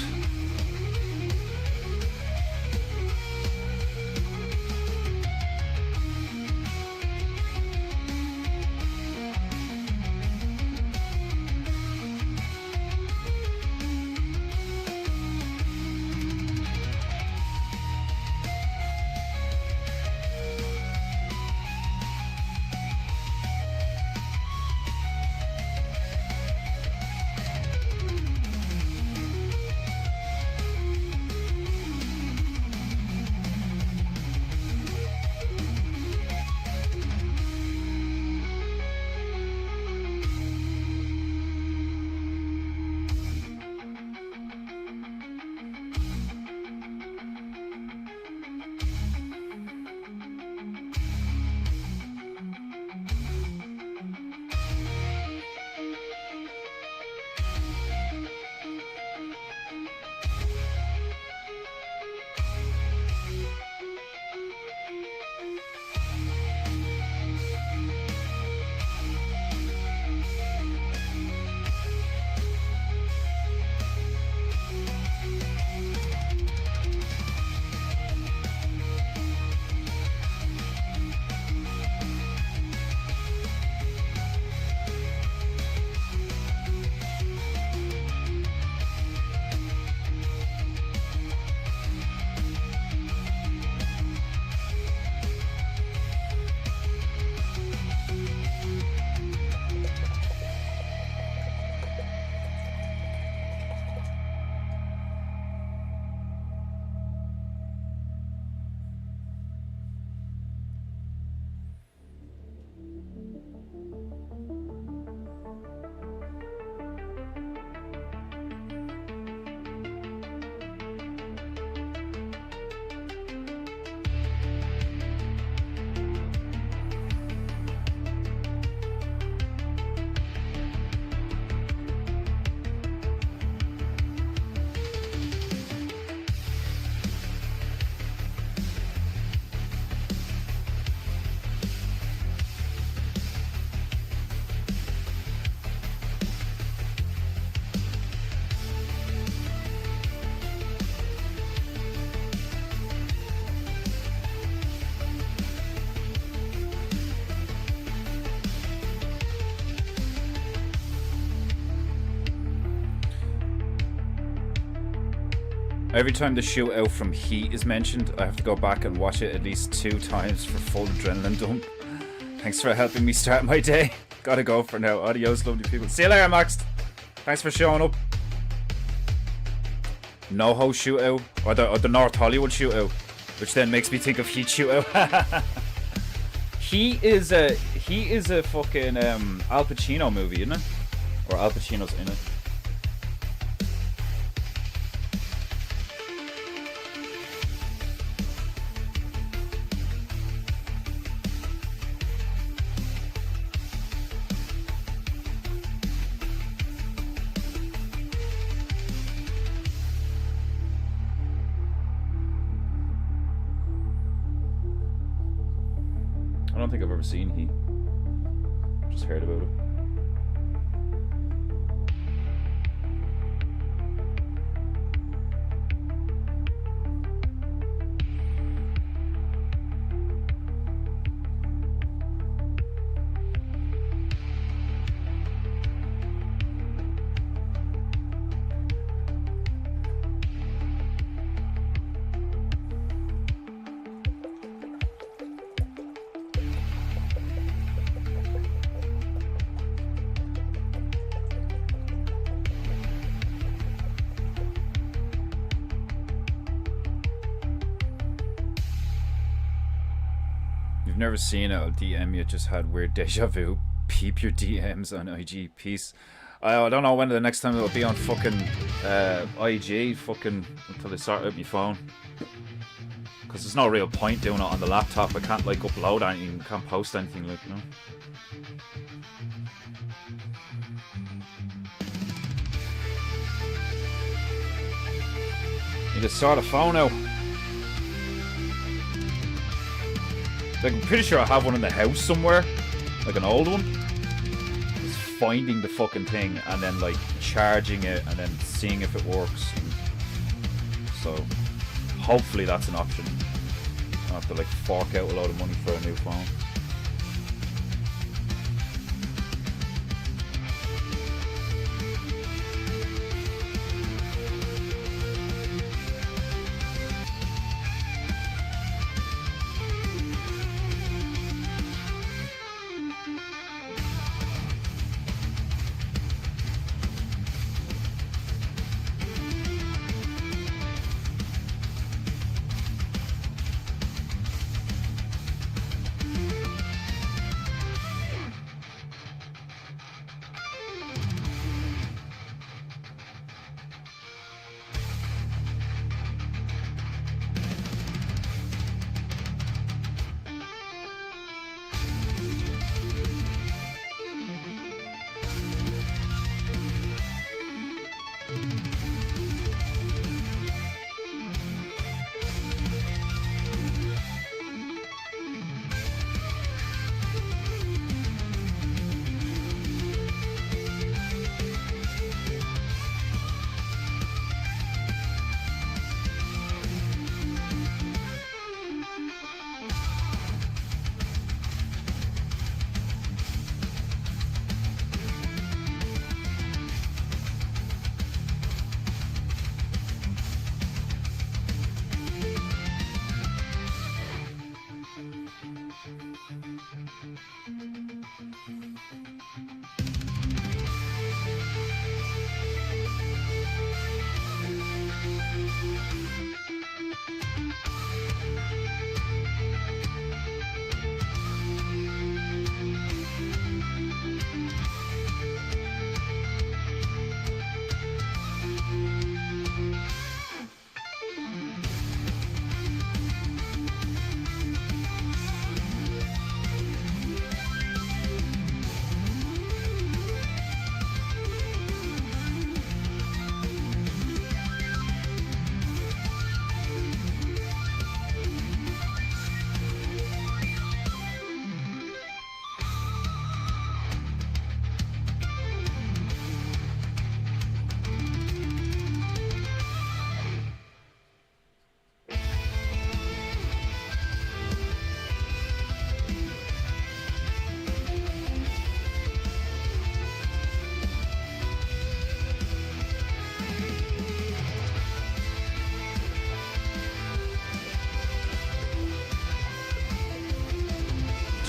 Every time the shootout from Heat is mentioned, I have to go back and watch it at least 2 times for full adrenaline dump. Thanks for helping me start my day. Gotta go for now. Adios, lovely people. See you later, Max. Thanks for showing up. NoHo shootout, or the North Hollywood shootout, which then makes me think of Heat shootout. Heat is a fucking Al Pacino movie, isn't it? Or Al Pacino's in it. I don't think I've ever seen Heat. Just heard about it. Never seen it. I'll DM you. Just had weird deja vu. Peep your DMs on IG. Peace. I don't know when the next time it'll be on fucking IG. Fucking until they sort out my phone. Because there's no real point doing it on the laptop. I can't like upload anything. Can't post anything, like, you know. You just sort the phone out. Like, I'm pretty sure I have one in the house somewhere, like an old one. It's finding the fucking thing and then like charging it and then seeing if it works. And so hopefully that's an option. I have to like fork out a lot of money for a new phone.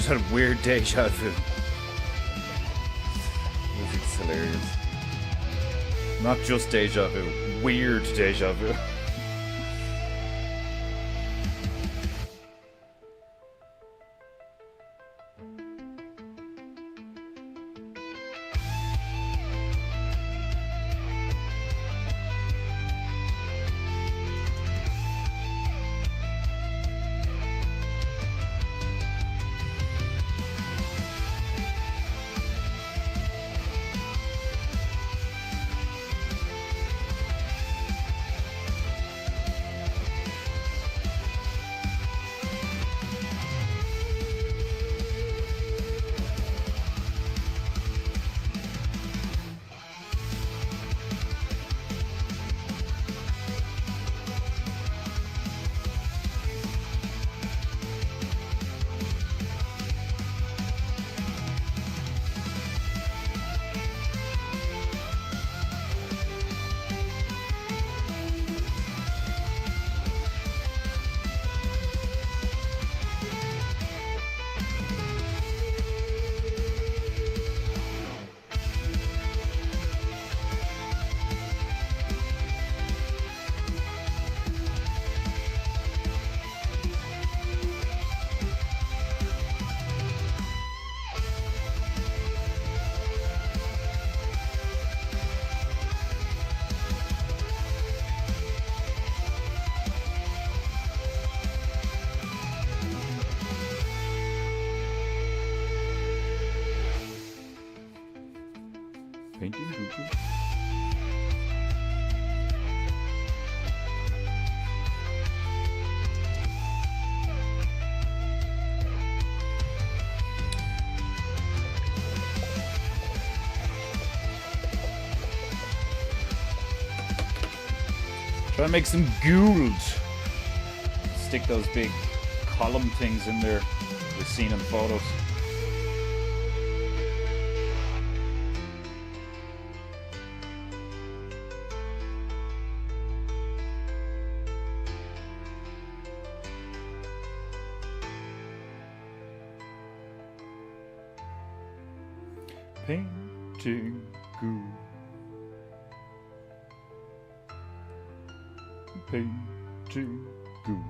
Had a weird deja vu. Music's hilarious. Not just deja vu, weird deja vu. Painting Google. Try to make some gold. Stick those big column things in there we've seen in photos. Painting good. Painting good.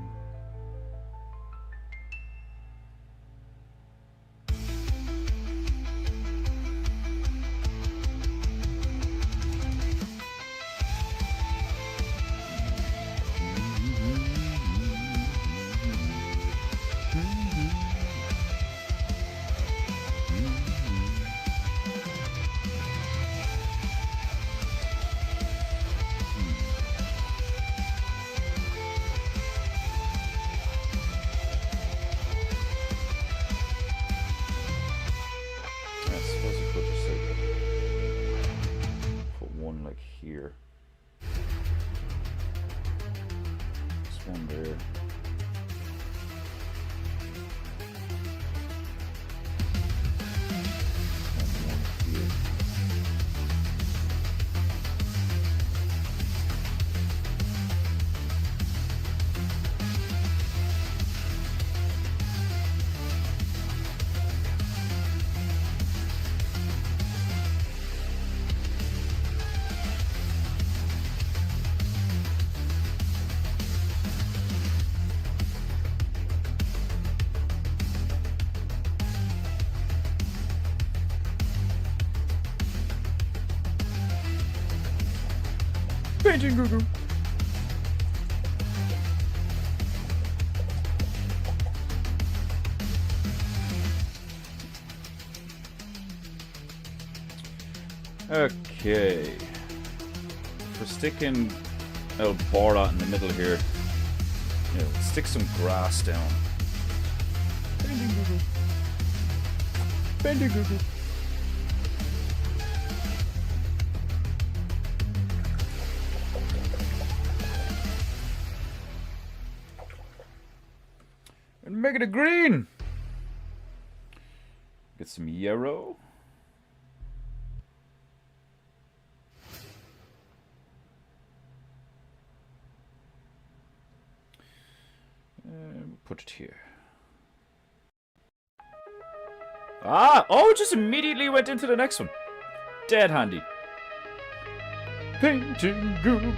Here. This one there. And one here. Painting Goo. Okay. For sticking a border in the middle here, stick some grass down. Painting Goo. Painting Goo. And make it a green. Get some yarrow. And put it here. Oh, it just immediately went into the next one. Dead handy. Painting Goo.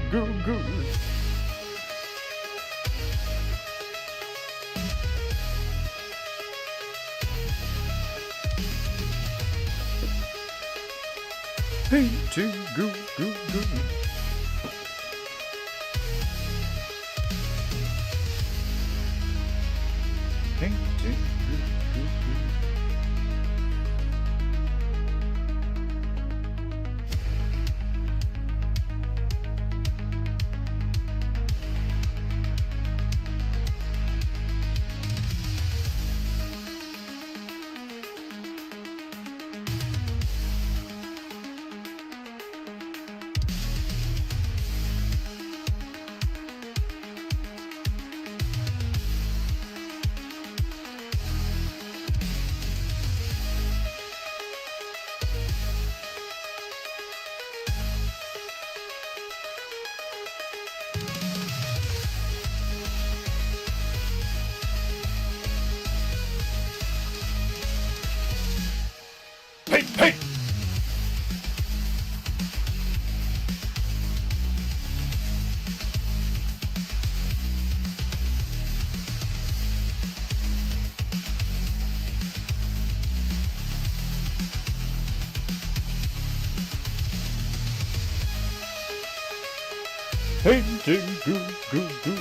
Painting Goo. Painting Goo. Paint! Painting Goo. Painting Goo.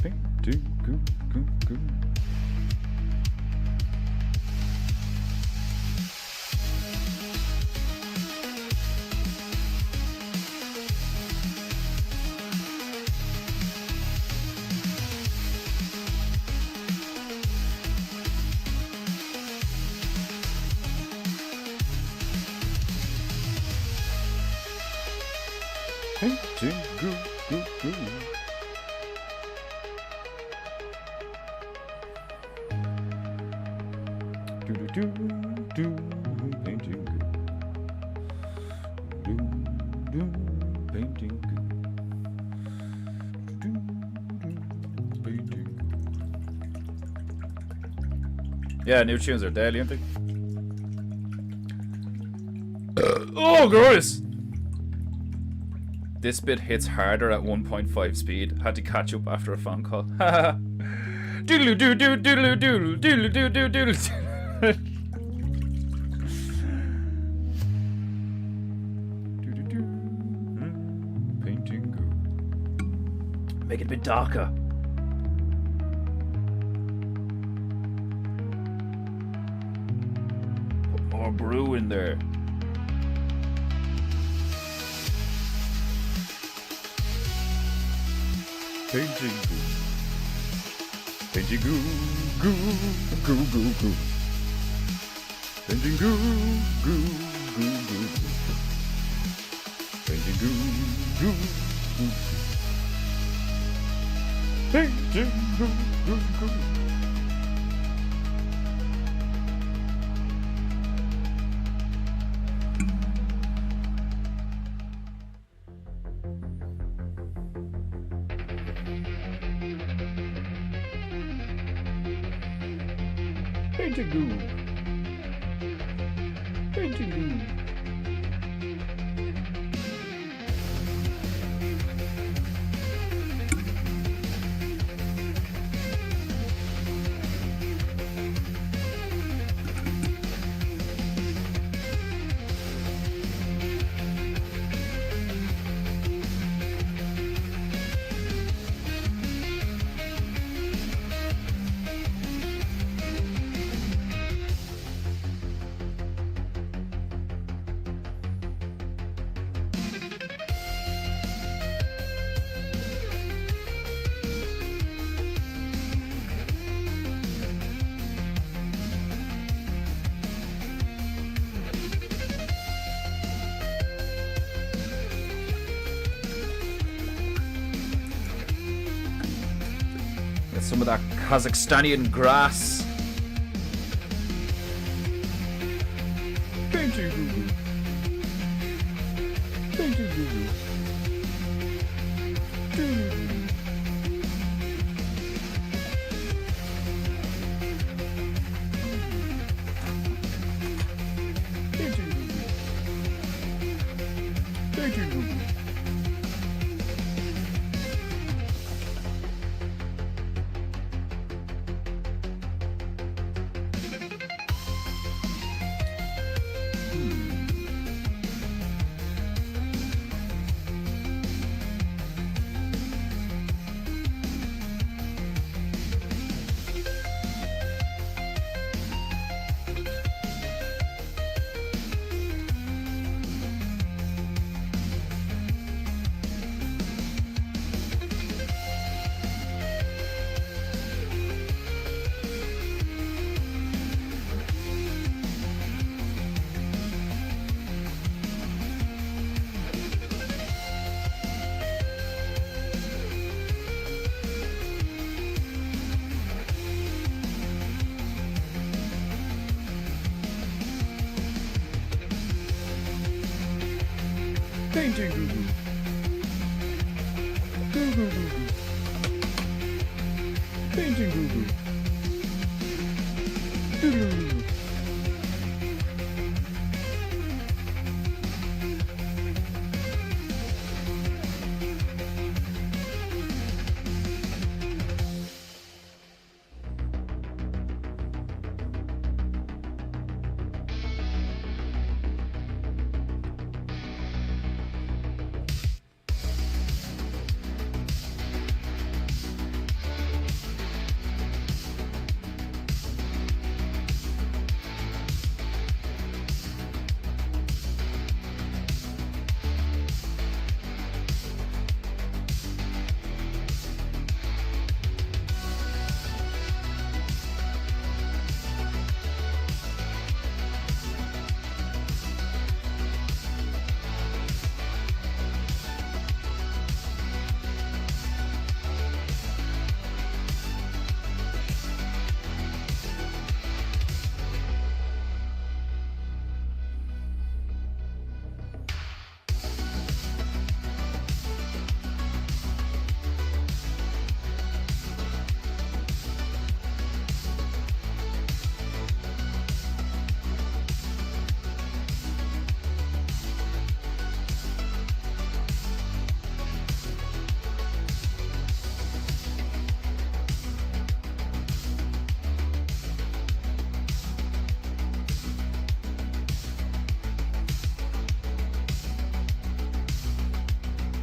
Painting Goo. Painting goo goo goo. Do do do do. Painting goo. Do do. Painting goo. Do do. Painting goo. Yeah, new tunes are daily, aren't they? Oh, gross! This bit hits harder at 1.5 speed. Had to catch up after a phone call. Doodle doo doo doodle doodle doodle doo doo doodle. Painting goo. Make it a bit darker. Put more brew in there. Painting goo. Painting goo, goo, goo, goo, goo. Painting goo, goo, goo, goo, goo. Painting goo, goo, goo. Painting goo, goo, goo. Painting goo. Painting goo. Some of that Kazakhstanian grass. Painting goo goo. Painting goo goo. Painting goo goo. Painting goo goo. Painting goo goo. Goo goo goo goo. Painting goo goo. Doodle goo goo.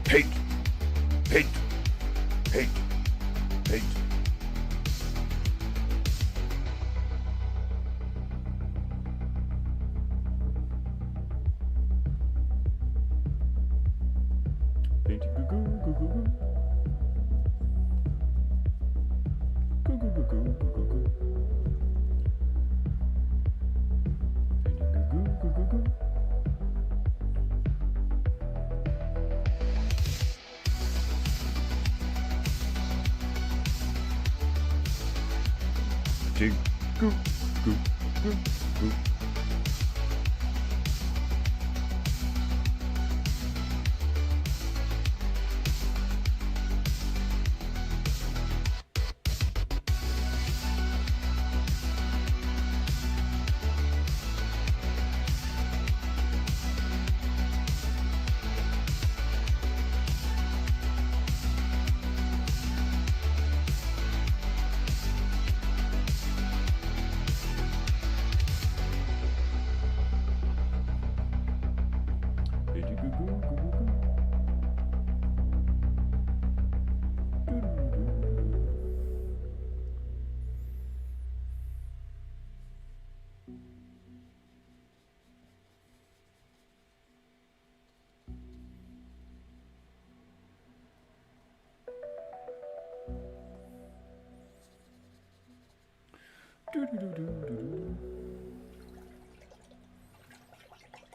Paint. Paint. Paint. Paint. Painting goo goo goo goo goo. Goo goo goo goo goo goo goo. Painting goo goo goo goo goo. Jig goo goo goo goo.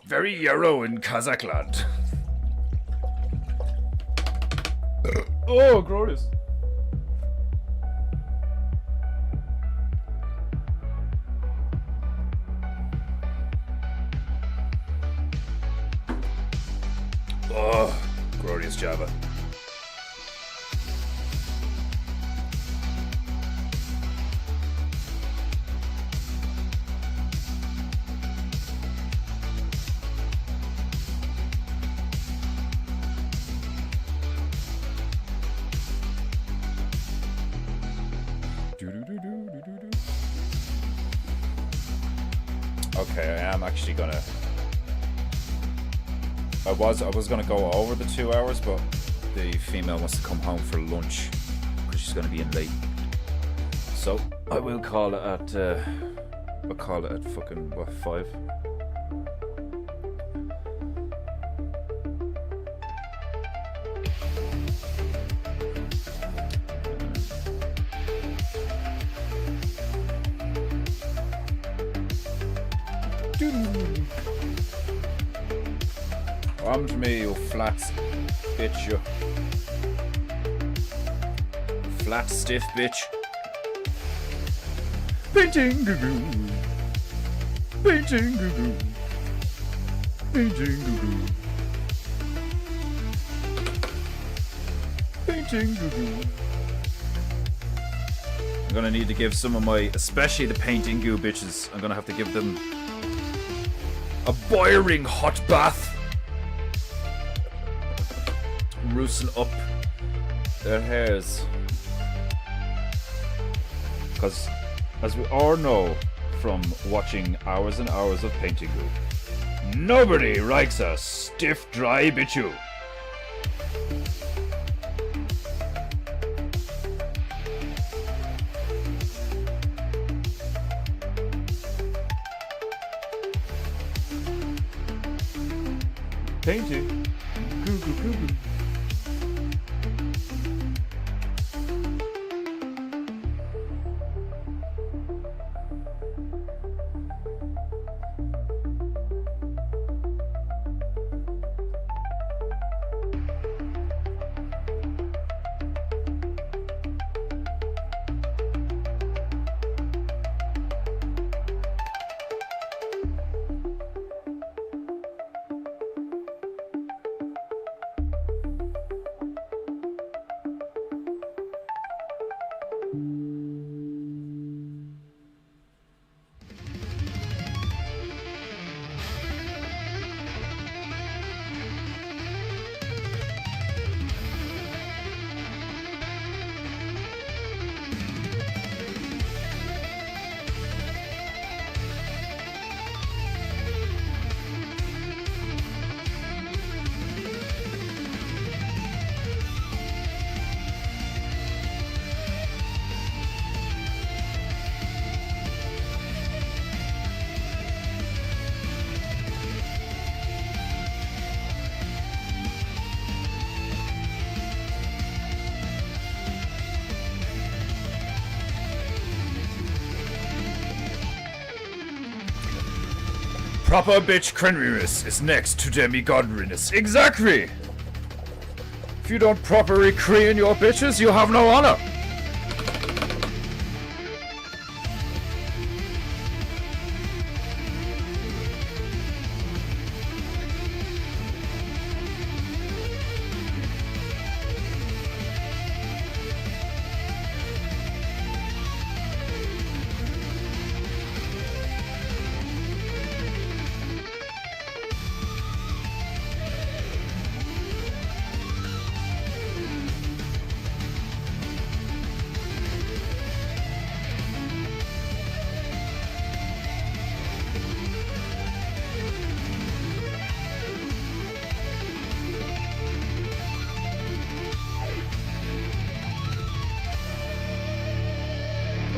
Very yarrow in Kazakland. Oh, glorious. Oh, glorious Java. Okay, I am actually gonna. I was gonna go over the 2 hours, but the female wants to come home for lunch because she's gonna be in late. So I will call it at. I'll call it at fucking what, 5. Come to me, you flat bitch, you. Flat, stiff bitch. Painting goo goo. Painting goo goo. Painting goo goo. Painting goo goo. I'm gonna need to give some of my, especially the painting goo bitches, I'm gonna have to give them a boiling hot bath. Loosen up their hairs, because as we all know from watching hours and hours of painting goo, nobody likes a stiff dry bitchu. Painting goo goo goo goo. Proper bitch cleanliness is next to demigodliness. Exactly! If you don't properly clean your bitches, you have no honor.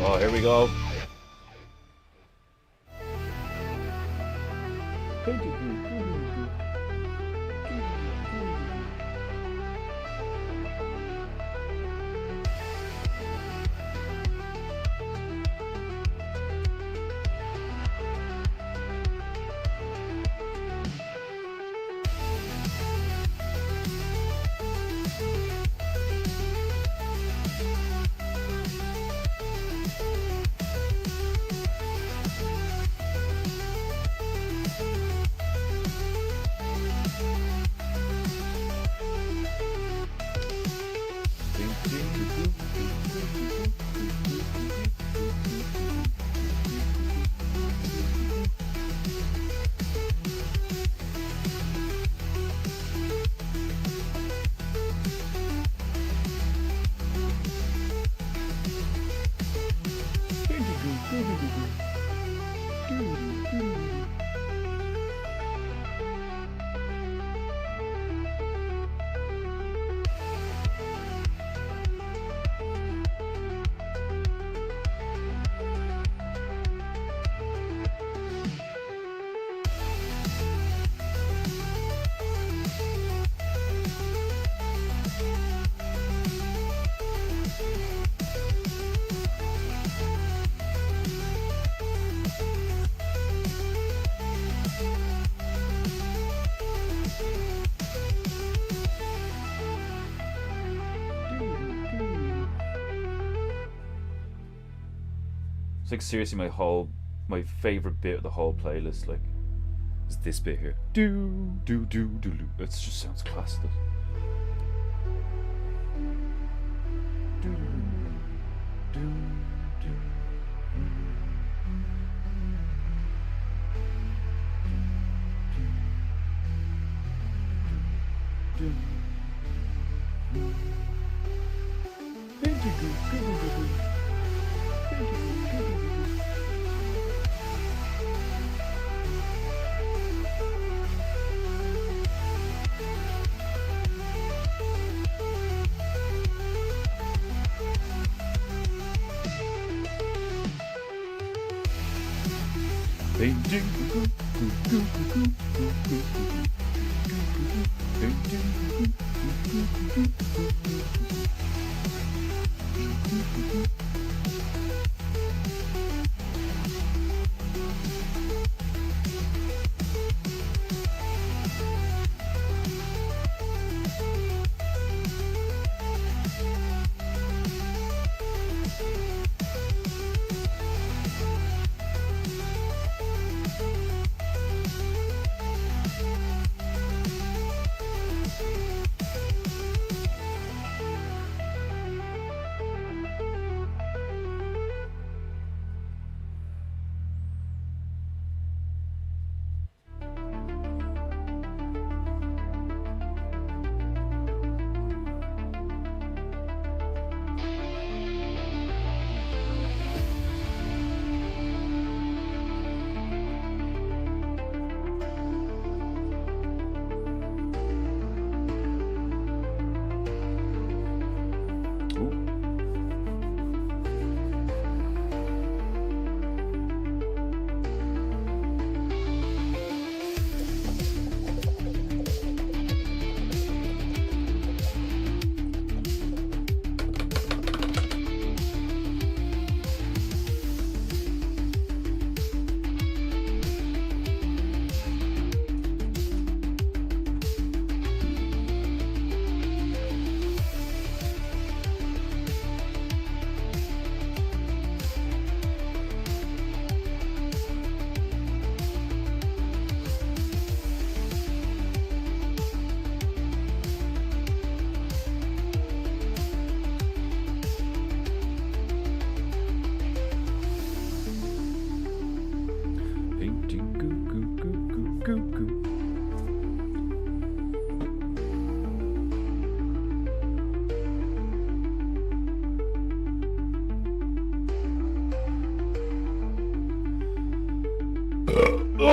Oh, here we go. It's like seriously my favorite bit of the whole playlist, like, is this bit here. Do do do do do. It just sounds classic. Do do do do.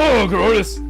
Oh, glorious!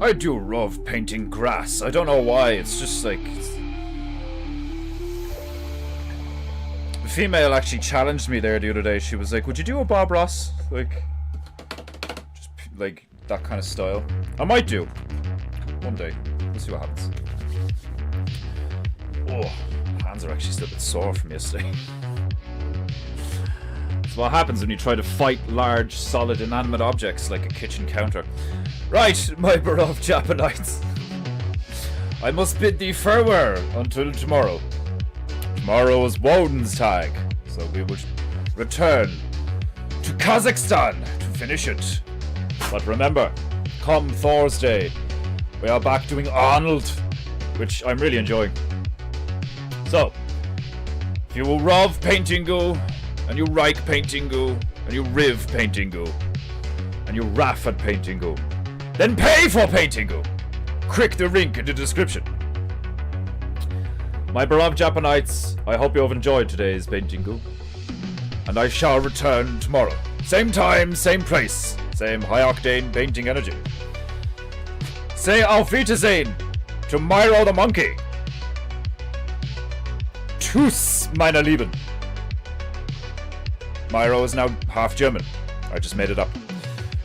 I do love painting grass. I don't know why. It's just like... The female actually challenged me there the other day. She was like, would you do a Bob Ross? Like... Just like that kind of style. I might do. One day. We'll see what happens. Oh, hands are actually still a bit sore from yesterday. It's what happens when you try to fight large, solid, inanimate objects like a kitchen counter. Right, my beloved Japanites. I must bid thee farewell until tomorrow. Tomorrow is Woden's tag, so we will return to Kazakhstan to finish it. But remember, come Thursday, we are back doing Arnold, which I'm really enjoying. So, if you will love Paintingu, and you like Paintingu, and you riv Paintingu, and you raff at Paintingu, then pay for Paintingu! Click the link in the description. My beloved Japanites, I hope you have enjoyed today's Paintingu. And I shall return tomorrow. Same time, same place, same high-octane painting energy. Say auf Wiedersehen to Myro the monkey. Tschüss, meine Lieben. Myro is now half German. I just made it up.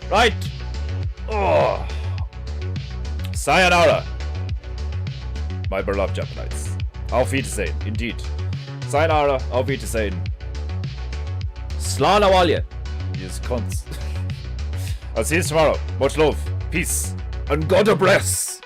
Right. Oh. Sayonara, my beloved Japanites. Auf Wiedersehen, indeed. Sayonara, auf Wiedersehen. Slana walje. Yes, cunts. I'll see you tomorrow. Much love, peace, and God bless.